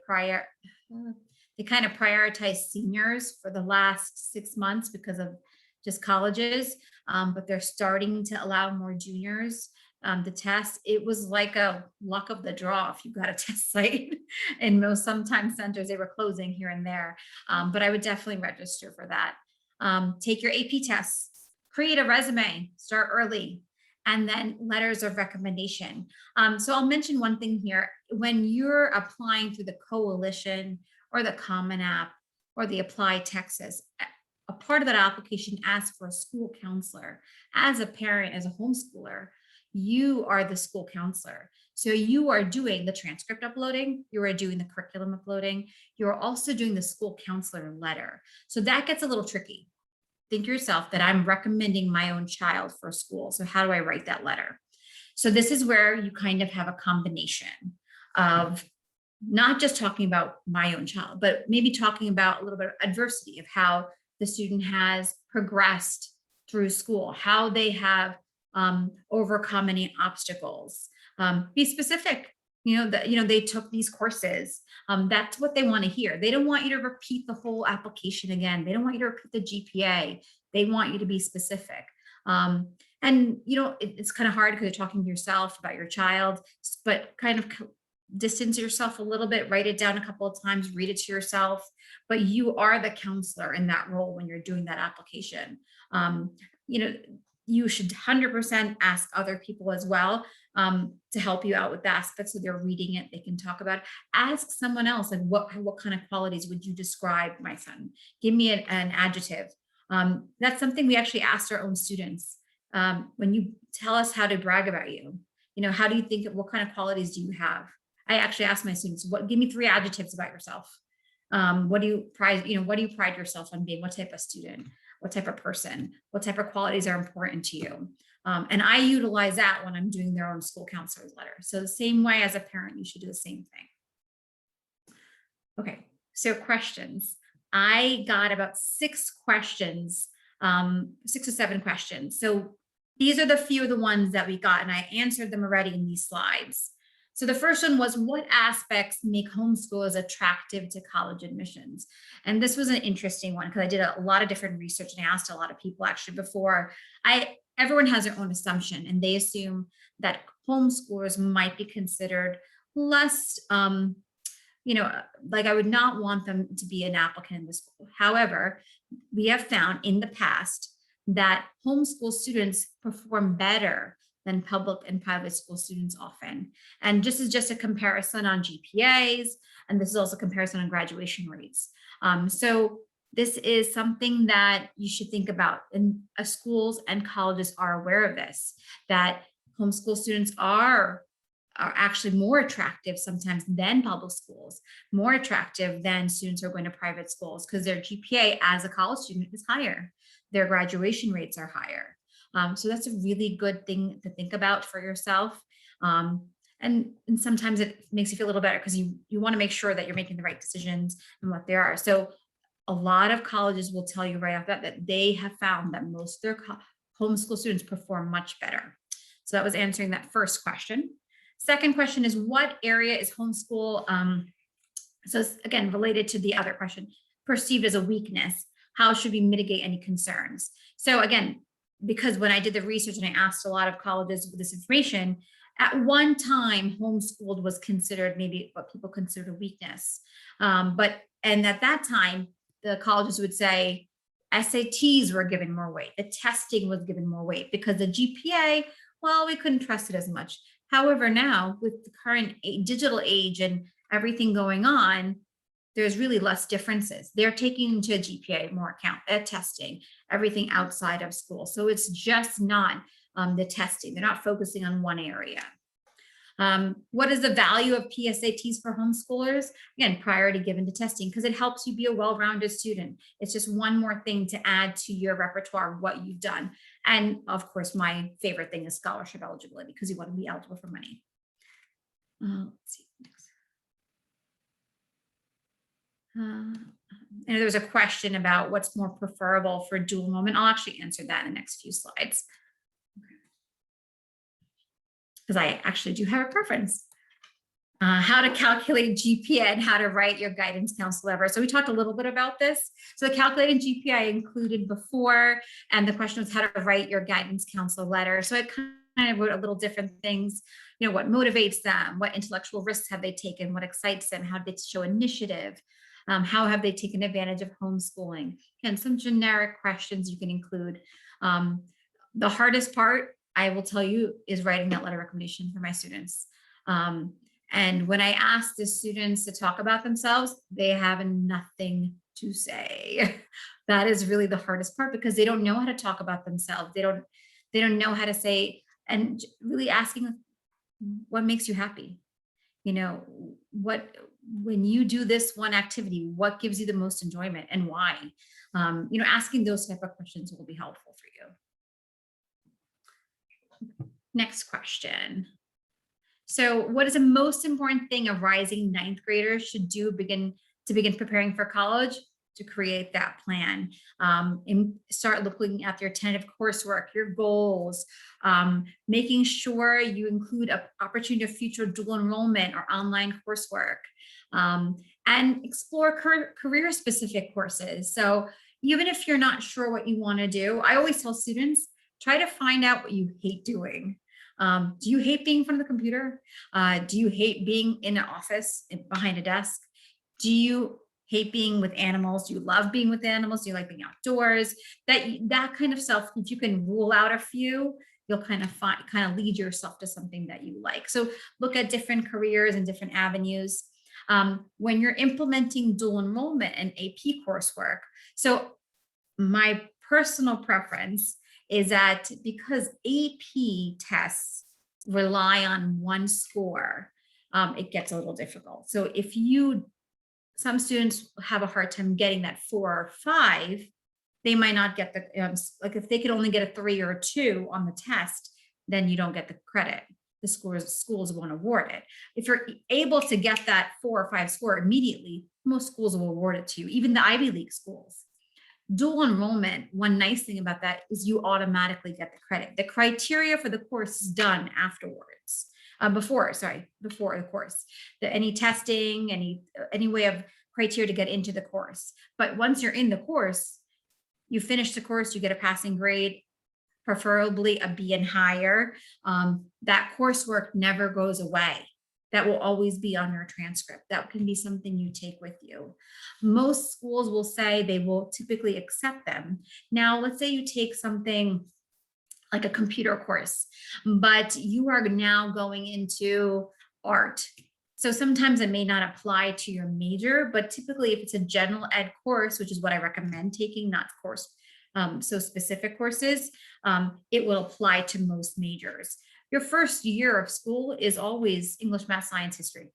kind of prioritize seniors for the last 6 months because of just colleges, but they're starting to allow more juniors to test. It was like a luck of the draw if you got a test site. And sometimes centers, they were closing here and there, but I would definitely register for that. Take your AP tests, create a resume, start early, and then letters of recommendation. So I'll mention one thing here. When you're applying through the Coalition or the Common App or the Apply Texas, a part of that application asks for a school counselor. As a parent, as a homeschooler, you are the school counselor. So you are doing the transcript uploading, you are doing the curriculum uploading, you're also doing the school counselor letter. So that gets a little tricky. Think to yourself that I'm recommending my own child for school. So how do I write that letter? So this is where you kind of have a combination of not just talking about my own child, but maybe talking about a little bit of adversity of how the student has progressed through school, how they have overcome any obstacles. Be specific. They took these courses. That's what they want to hear. They don't want you to repeat the whole application again. They don't want you to repeat the GPA. They want you to be specific. And it's kind of hard because you're talking to yourself about your child, but kind of distance yourself a little bit, write it down a couple of times, read it to yourself, but you are the counselor in that role when you're doing that application. You should 100% ask other people as well to help you out with the aspects. So they're reading it, they can talk about it. Ask someone else, like what kind of qualities would you describe my son? Give me an adjective. That's something we actually asked our own students. When you tell us how to brag about you, how do you think, what kind of qualities do you have? I actually asked my students, give me 3 adjectives about yourself. What do you pride yourself on being? What type of student? What type of person? What type of qualities are important to you? And I utilize that when I'm doing their own school counselor's letter. So the same way as a parent, you should do the same thing. Okay, so questions. I got about 6 questions, 6 or 7 questions. So these are the few of the ones that we got, and I answered them already in these slides. So the first one was, what aspects make homeschoolers attractive to college admissions? And this was an interesting one because I did a lot of different research and I asked a lot of people actually before. Everyone has their own assumption and they assume that homeschoolers might be considered less, like I would not want them to be an applicant in the school. However, we have found in the past that homeschool students perform better than public and private school students often. And this is just a comparison on GPAs, and this is also a comparison on graduation rates. So this is something that you should think about, and schools and colleges are aware of this, that homeschool students are actually more attractive sometimes than public schools, more attractive than students who are going to private schools because their GPA as a college student is higher. Their graduation rates are higher. So that's a really good thing to think about for yourself. And sometimes it makes you feel a little better because you want to make sure that you're making the right decisions and what they are. So a lot of colleges will tell you right off that they have found that most of their homeschool students perform much better. So that was answering that first question. Second question is, what area is homeschool? So again, related to the other question, perceived as a weakness. How should we mitigate any concerns? So again, because when I did the research and I asked a lot of colleges with this information, at one time, homeschooled was considered maybe what people consider a weakness. And at that time, the colleges would say SATs were given more weight. The testing was given more weight because the GPA, well, we couldn't trust it as much. However, now with the current digital age and everything going on, there's really less differences. They're taking into GPA more account at testing, everything outside of school. So it's just not the testing. They're not focusing on one area. What is the value of PSATs for homeschoolers? Again, priority given to testing because it helps you be a well-rounded student. It's just one more thing to add to your repertoire of what you've done. And of course, my favorite thing is scholarship eligibility because you want to be eligible for money. Let's see. And there's a question about what's more preferable for dual enrollment. I'll actually answer that in the next few slides. Because I actually do have a preference. How to calculate GPA and how to write your guidance counselor letter. So we talked a little bit about this. So the calculating GPA I included before, and the question was how to write your guidance counselor letter. So I kind of wrote a little different things, what motivates them, what intellectual risks have they taken, what excites them, how did they show initiative, how have they taken advantage of homeschooling, and some generic questions you can include. The hardest part, I will tell you, is writing that letter recommendation for my students. And when I ask the students to talk about themselves, they have nothing to say. That is really the hardest part because they don't know how to talk about themselves. They don't know how to say, and really asking What makes you happy? You know, what, when you do this one activity, what gives you the most enjoyment and why? Asking those type of questions will be helpful for you. Next question. So, what is the most important thing a rising ninth grader should do begin preparing for college? To create that plan, and start looking at your tentative coursework, your goals, making sure you include an opportunity of future dual enrollment or online coursework, um, and explore career specific courses. So, even if you're not sure what you want to do, I always tell students, try to find out what you hate doing. Do you hate being in front of the computer? Do you hate being in an office behind a desk? Do you hate being with animals? Do you love being with animals? Do you like being outdoors? That kind of stuff. If you can rule out a few, you'll kind of lead yourself to something that you like. So look at different careers and different avenues. When you're implementing dual enrollment and AP coursework, so my personal preference is that because AP tests rely on one score, it gets a little difficult. So some students have a hard time getting that 4 or 5, they might not get like if they could only get a 3 or a 2 on the test, then you don't get the credit. The schools won't award it. If you're able to get that 4 or 5 score immediately, most schools will award it to you, even the Ivy League schools. Dual enrollment, one nice thing about that is you automatically get the credit. The criteria for the course is done afterwards. Before the course. Any testing, any way of criteria to get into the course. But once you're in the course, you finish the course, you get a passing grade, preferably a B and higher. That coursework never goes away. That will always be on your transcript. That can be something you take with you. Most schools will say they will typically accept them. Now, let's say you take something like a computer course, but you are now going into art. So sometimes it may not apply to your major, but typically if it's a general ed course, which is what I recommend taking, not so specific courses, it will apply to most majors. Your first year of school is always English, math, science, history.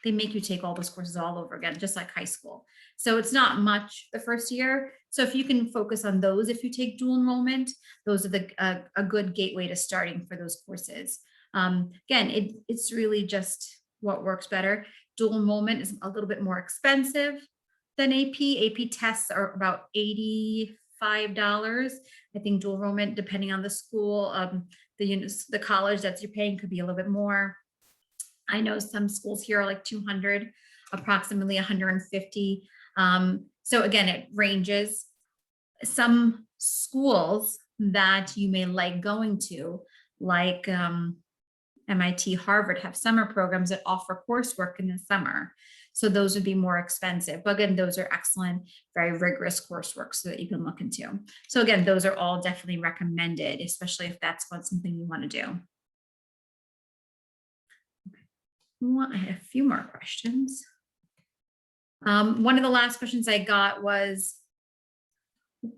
They make you take all those courses all over again, just like high school. So it's not much the first year. So if you can focus on those, if you take dual enrollment, those are a good gateway to starting for those courses. Again, it's really just what works better. Dual enrollment is a little bit more expensive than AP. AP tests are about $85. I think dual enrollment, depending on the school, the college that you're paying could be a little bit more. I know some schools here are like 200, approximately 150. So again, it ranges. Some schools that you may like going to, like MIT, Harvard, have summer programs that offer coursework in the summer. So those would be more expensive. But again, those are excellent, very rigorous coursework so that you can look into. So again, those are all definitely recommended, especially if that's something you want to do. I had a few more questions. One of the last questions I got was,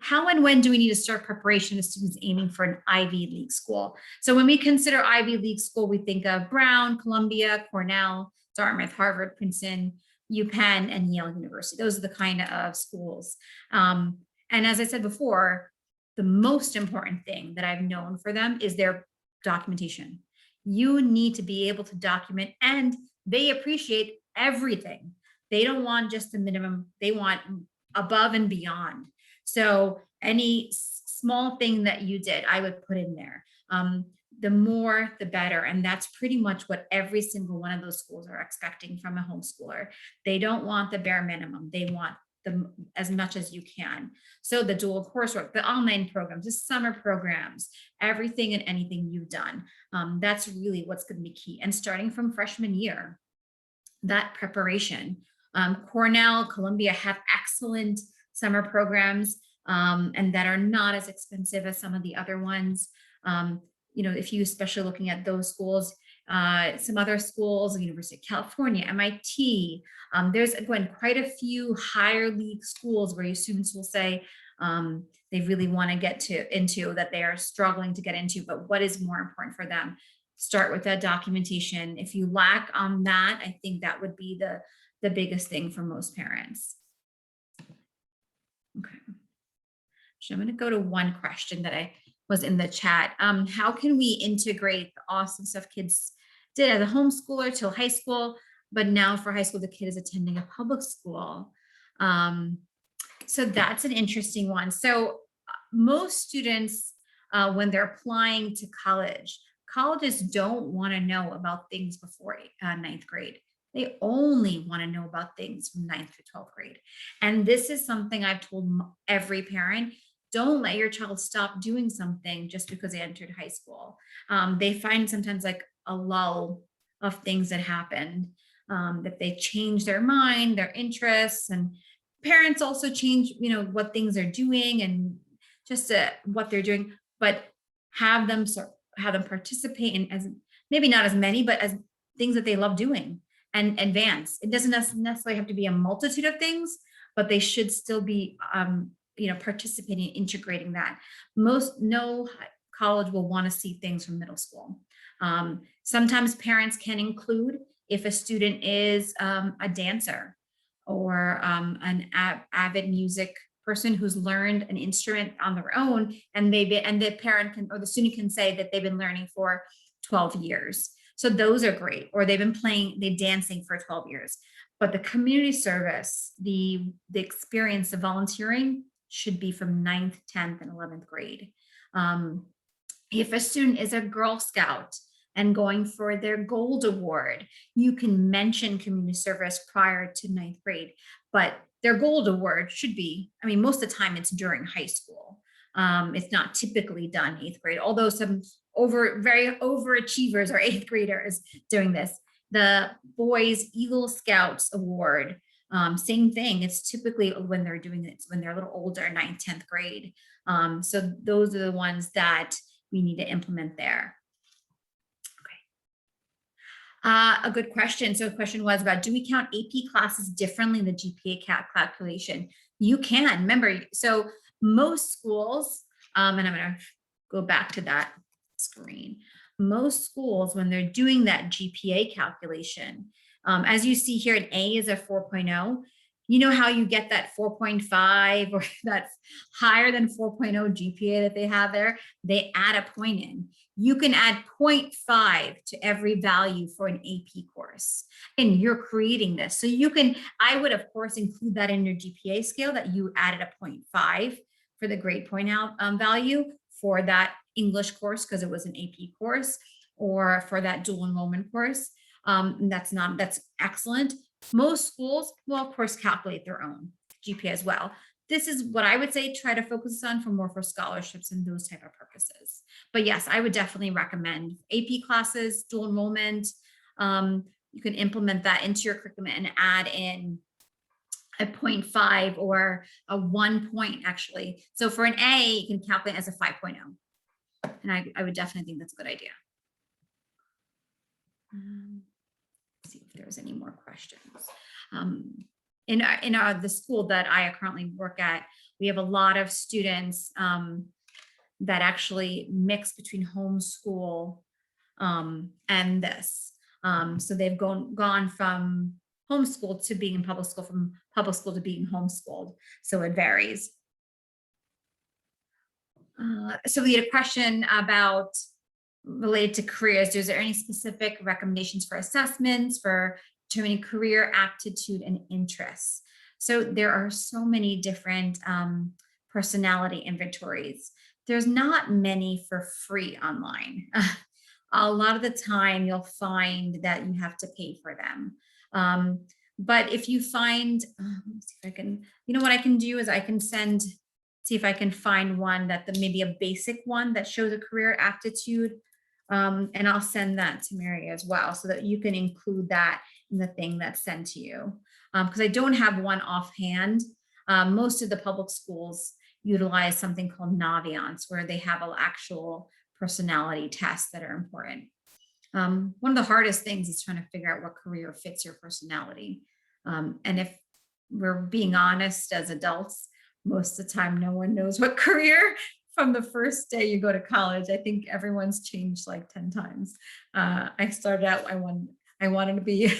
how and when do we need to start preparation of students aiming for an Ivy League school? So when we consider Ivy League school, we think of Brown, Columbia, Cornell, Dartmouth, Harvard, Princeton, UPenn, and Yale University. Those are the kind of schools. And as I said before, the most important thing that I've known for them is their documentation. You need to be able to document, and they appreciate everything. They don't want just the minimum, they want above and beyond. So any small thing that you did, I would put in there. The more, the better. And that's pretty much what every single one of those schools are expecting from a homeschooler. They don't want the bare minimum. They want as much as you can. So the dual coursework, the online programs, the summer programs, everything and anything you've done. That's really what's going to be key. And starting from freshman year, that preparation. Cornell, Columbia have excellent summer programs and that are not as expensive as some of the other ones. If you especially looking at those schools, some other schools, University of California, MIT, there's again quite a few higher league schools where your students will say they really want to get into that they are struggling to get into, but what is more important for them? start with that documentation. If you lack on that, I think that would be the biggest thing for most parents. Okay. So I'm going to go to one question that I was in the chat. How can we integrate the awesome stuff kids did as a homeschooler till high school, but now for high school, the kid is attending a public school? So that's an interesting one. So most students, when they're applying to college, colleges don't want to know about things before ninth grade. They only want to know about things from ninth to 12th grade. And this is something I've told every parent. Don't let your child stop doing something just because they entered high school. They find sometimes like a lull of things that happened, that they change their mind, their interests, and parents also change, what things they're doing and just what they're doing, but have them participate in, as maybe not as many, but as things that they love doing and advance. It doesn't necessarily have to be a multitude of things, but they should still be, participating, integrating that. No college will want to see things from middle school. Sometimes parents can include if a student is a dancer or an avid music person who's learned an instrument on their own, and the parent can, or the student can say that they've been learning for 12 years. So those are great. Or they've been dancing for 12 years. But the community service, the experience of volunteering should be from 9th, 10th, and 11th grade. If a student is a Girl Scout and going for their Gold Award, you can mention community service prior to 9th grade, but their Gold Award should be, most of the time it's during high school. It's not typically done 8th grade, although some very overachievers are 8th graders doing this. The Boys Eagle Scouts Award, same thing. It's typically when they're doing it, when they're a little older, 9th, 10th grade. So those are the ones that we need to implement there. A good question. So the question was about, do we count AP classes differently in the GPA calculation? You can. Remember, so most schools, and I'm going to go back to that screen. Most schools, when they're doing that GPA calculation, as you see here, an A is a 4.0. You know how you get that 4.5 or that higher than 4.0 GPA that they have there? They add a point in. You can add 0.5 to every value for an AP course, and you're creating this. So I would of course include that in your GPA scale, that you added a 0.5 for the grade point out value for that English course because it was an AP course, or for that dual enrollment course. That's excellent. Most schools will of course calculate their own GPA as well. This is what I would say, try to focus on for scholarships and those type of purposes. But yes, I would definitely recommend AP classes, dual enrollment. You can implement that into your curriculum and add in a 0.5 or a 1 point actually. So for an A, you can calculate as a 5.0. And I would definitely think that's a good idea. Let's see if there's any more questions. In the school that I currently work at, we have a lot of students that actually mix between homeschool and this. So they've gone from homeschool to being in public school, from public school to being homeschooled. So it varies. So we had a question about related to careers. Is there any specific recommendations for assessments for determining career aptitude and interests? So there are so many different personality inventories. There's not many for free online. A lot of the time you'll find that you have to pay for them. But if you find, let's see if I can, what I can do is I can see if I can find one maybe a basic one that shows a career aptitude. And I'll send that to Mary as well, so that you can include that in the thing that's sent to you. Because I don't have one offhand. Most of the public schools utilize something called Naviance, where they have an actual personality tests that are important. One of the hardest things is trying to figure out what career fits your personality. And if we're being honest as adults, most of the time, no one knows what career from the first day you go to college. I think everyone's changed like 10 times. I started out, I wanted to be,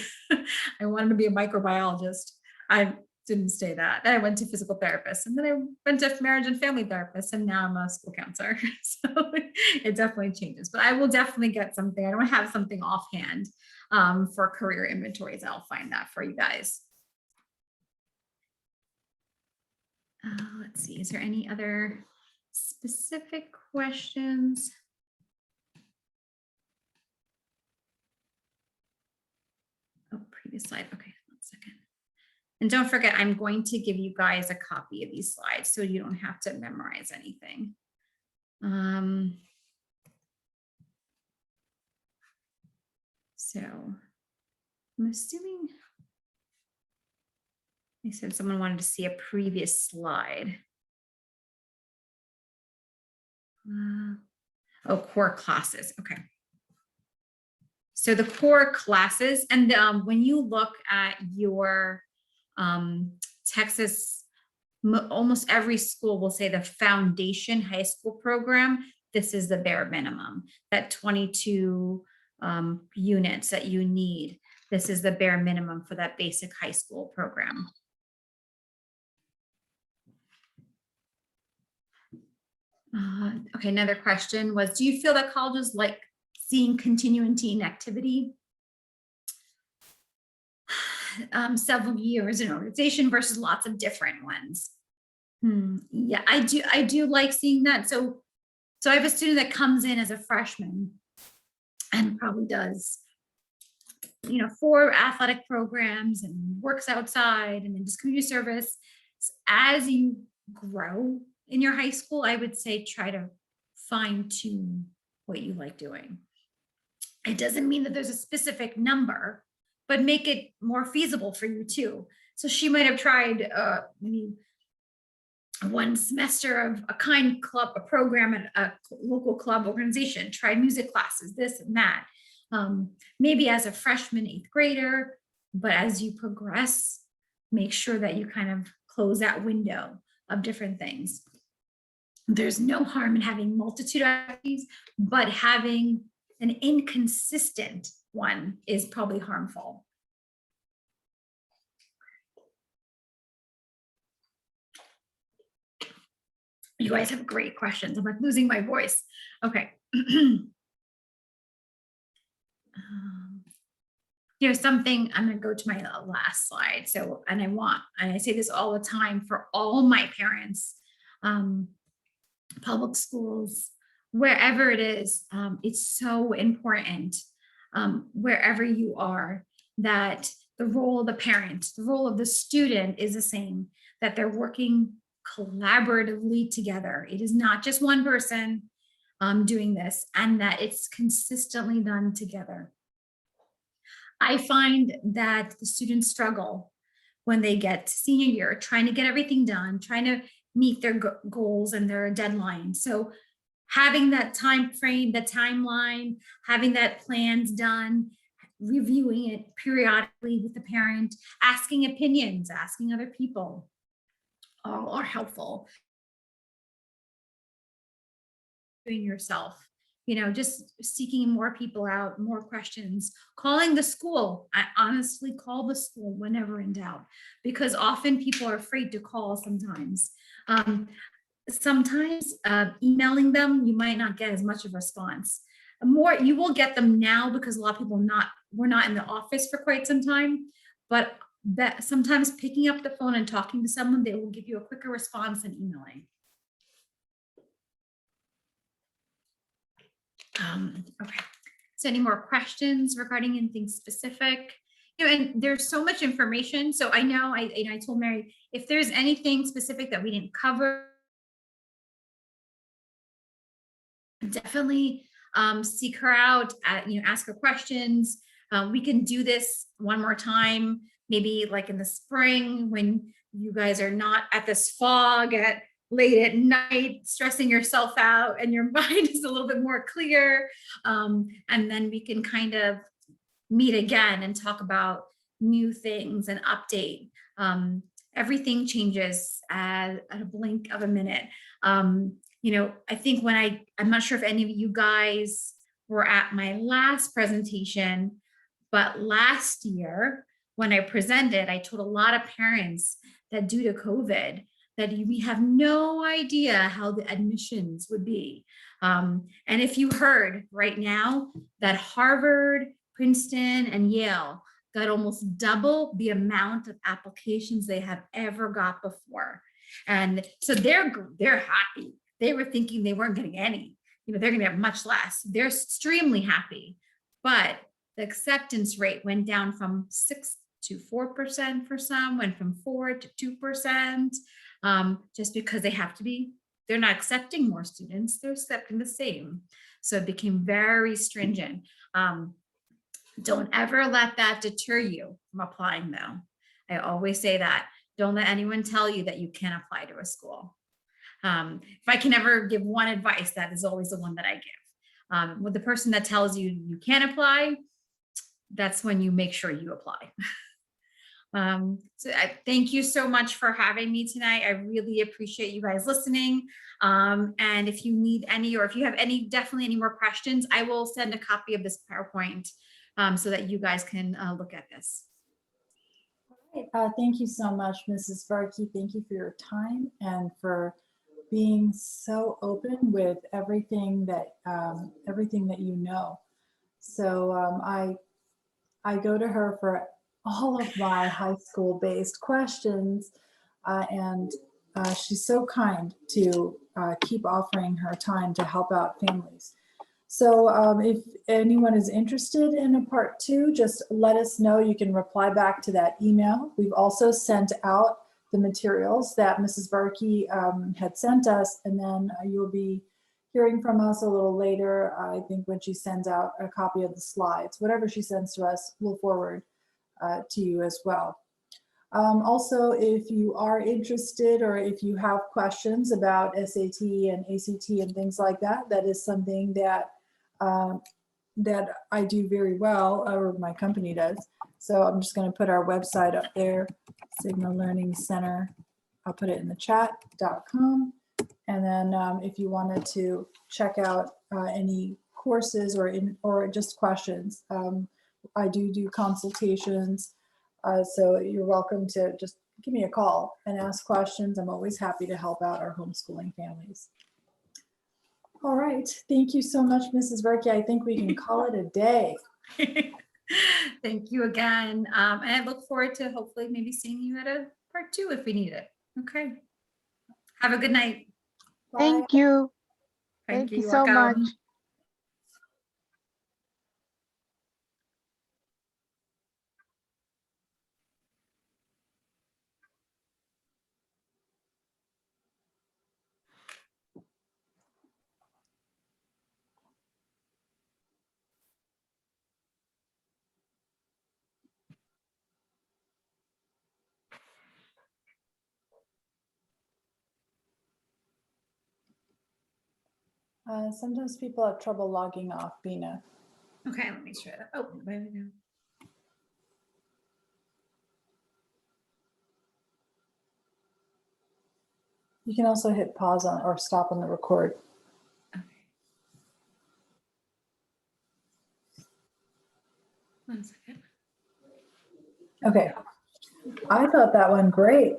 I wanted to be a microbiologist. I didn't stay that. Then I went to physical therapist, and then I went to marriage and family therapist, and now I'm a school counselor. So it definitely changes, but I will definitely get something. I don't have something offhand for career inventories. I'll find that for you guys. Let's see, is there any other specific questions? Oh, previous slide. Okay, 1 second. And don't forget, I'm going to give you guys a copy of these slides so you don't have to memorize anything. So I'm assuming they said someone wanted to see a previous slide. Oh, core classes. Okay. So the core classes, and when you look at your Texas, almost every school will say the foundation high school program, this is the bare minimum, that 22 units that you need. This is the bare minimum for that basic high school program. Okay, another question was, do you feel that colleges like seeing continuity in activity? Several years in organization versus lots of different ones. Yeah, I do like seeing that. So I have a student that comes in as a freshman and probably does, 4 athletic programs and works outside and then just community service. As you grow in your high school, I would say try to fine tune what you like doing. It doesn't mean that there's a specific number, but make it more feasible for you too. So she might have tried maybe 1 semester of a kind club, a program at a local club organization, tried music classes, this and that. Maybe as a freshman, 8th grader, but as you progress, make sure that you kind of close that window of different things. There's no harm in having multitude of activities, but having an inconsistent one is probably harmful. You guys have great questions. I'm like losing my voice. Okay. Here's something, I'm going to go to my last slide. So, and I say this all the time for all my parents, public schools, wherever it is, it's so important, wherever you are, that the role of the parent, the role of the student is the same, that they're working collaboratively together. It is not just one person doing this, and that it's consistently done together. I find that the students struggle when they get to senior year, trying to get everything done, trying to meet their goals and their deadlines. So having that time frame, the timeline, having that plans done, reviewing it periodically with the parent, asking opinions, asking other people, all are helpful. Doing yourself, just seeking more people out, more questions, calling the school. I honestly call the school whenever in doubt, because often people are afraid to call sometimes. Sometimes emailing them, you might not get as much of a response. More, you will get them now because a lot of people were not in the office for quite some time, but that sometimes picking up the phone and talking to someone, they will give you a quicker response than emailing. Okay, so any more questions regarding anything specific? And there's so much information. So I know I told Mary, if there's anything specific that we didn't cover, definitely seek her out, ask her questions. We can do this one more time, maybe like in the spring when you guys are not at this fog at late at night, stressing yourself out and your mind is a little bit more clear. And then we can kind of meet again and talk about new things and update. Everything changes at a blink of a minute. I think when I'm not sure if any of you guys were at my last presentation, but last year when I presented, I told a lot of parents that due to COVID, that we have no idea how the admissions would be. And if you heard right now that Harvard, Princeton, and Yale got almost double the amount of applications they have ever got before. And so they're happy. They were thinking they weren't getting any, they're going to have much less. They're extremely happy, but the acceptance rate went down from 6 to 4% for some, went from 4 to 2%, just because they're not accepting more students, they're accepting the same. So it became very stringent. Don't ever let that deter you from applying though. I always say that. Don't let anyone tell you that you can't apply to a school. If I can ever give one advice, that is always the one that I give. With the person that tells you you can't apply, that's when you make sure you apply. So I thank you so much for having me tonight. I really appreciate you guys listening. And if you need any, or if you have definitely any more questions, I will send a copy of this PowerPoint so that you guys can look at this. Thank you so much, Mrs. Varkey. Thank you for your time and for being so open with everything that you know. So I go to her for all of my high school based questions, and she's so kind to keep offering her time to help out families. So if anyone is interested in a part 2, just let us know. You can reply back to that email. We've also sent out the materials that Mrs. Varkey had sent us, and then you'll be hearing from us a little later, I think, when she sends out a copy of the slides. Whatever she sends to us, we'll forward to you as well. Also, if you are interested or if you have questions about SAT and ACT and things like that, that is something that that I do very well, or my company does. So I'm just going to put our website up there, Signal Learning Center. I'll put it in the chat.com. And then if you wanted to check out any courses or just questions, I do consultations. So you're welcome to just give me a call and ask questions. I'm always happy to help out our homeschooling families. All right. Thank you so much, Mrs. Varkey. I think we can call it a day. Thank you again. And I look forward to hopefully maybe seeing you at a part 2 if we need it. Okay. Have a good night. Bye. Thank you. Thank Thank you so much. Sometimes people have trouble logging off, Bina. Okay, let me try that. Oh, there we go. You can also hit pause on or stop on the record. Okay. 1 second. Okay. I thought that went great.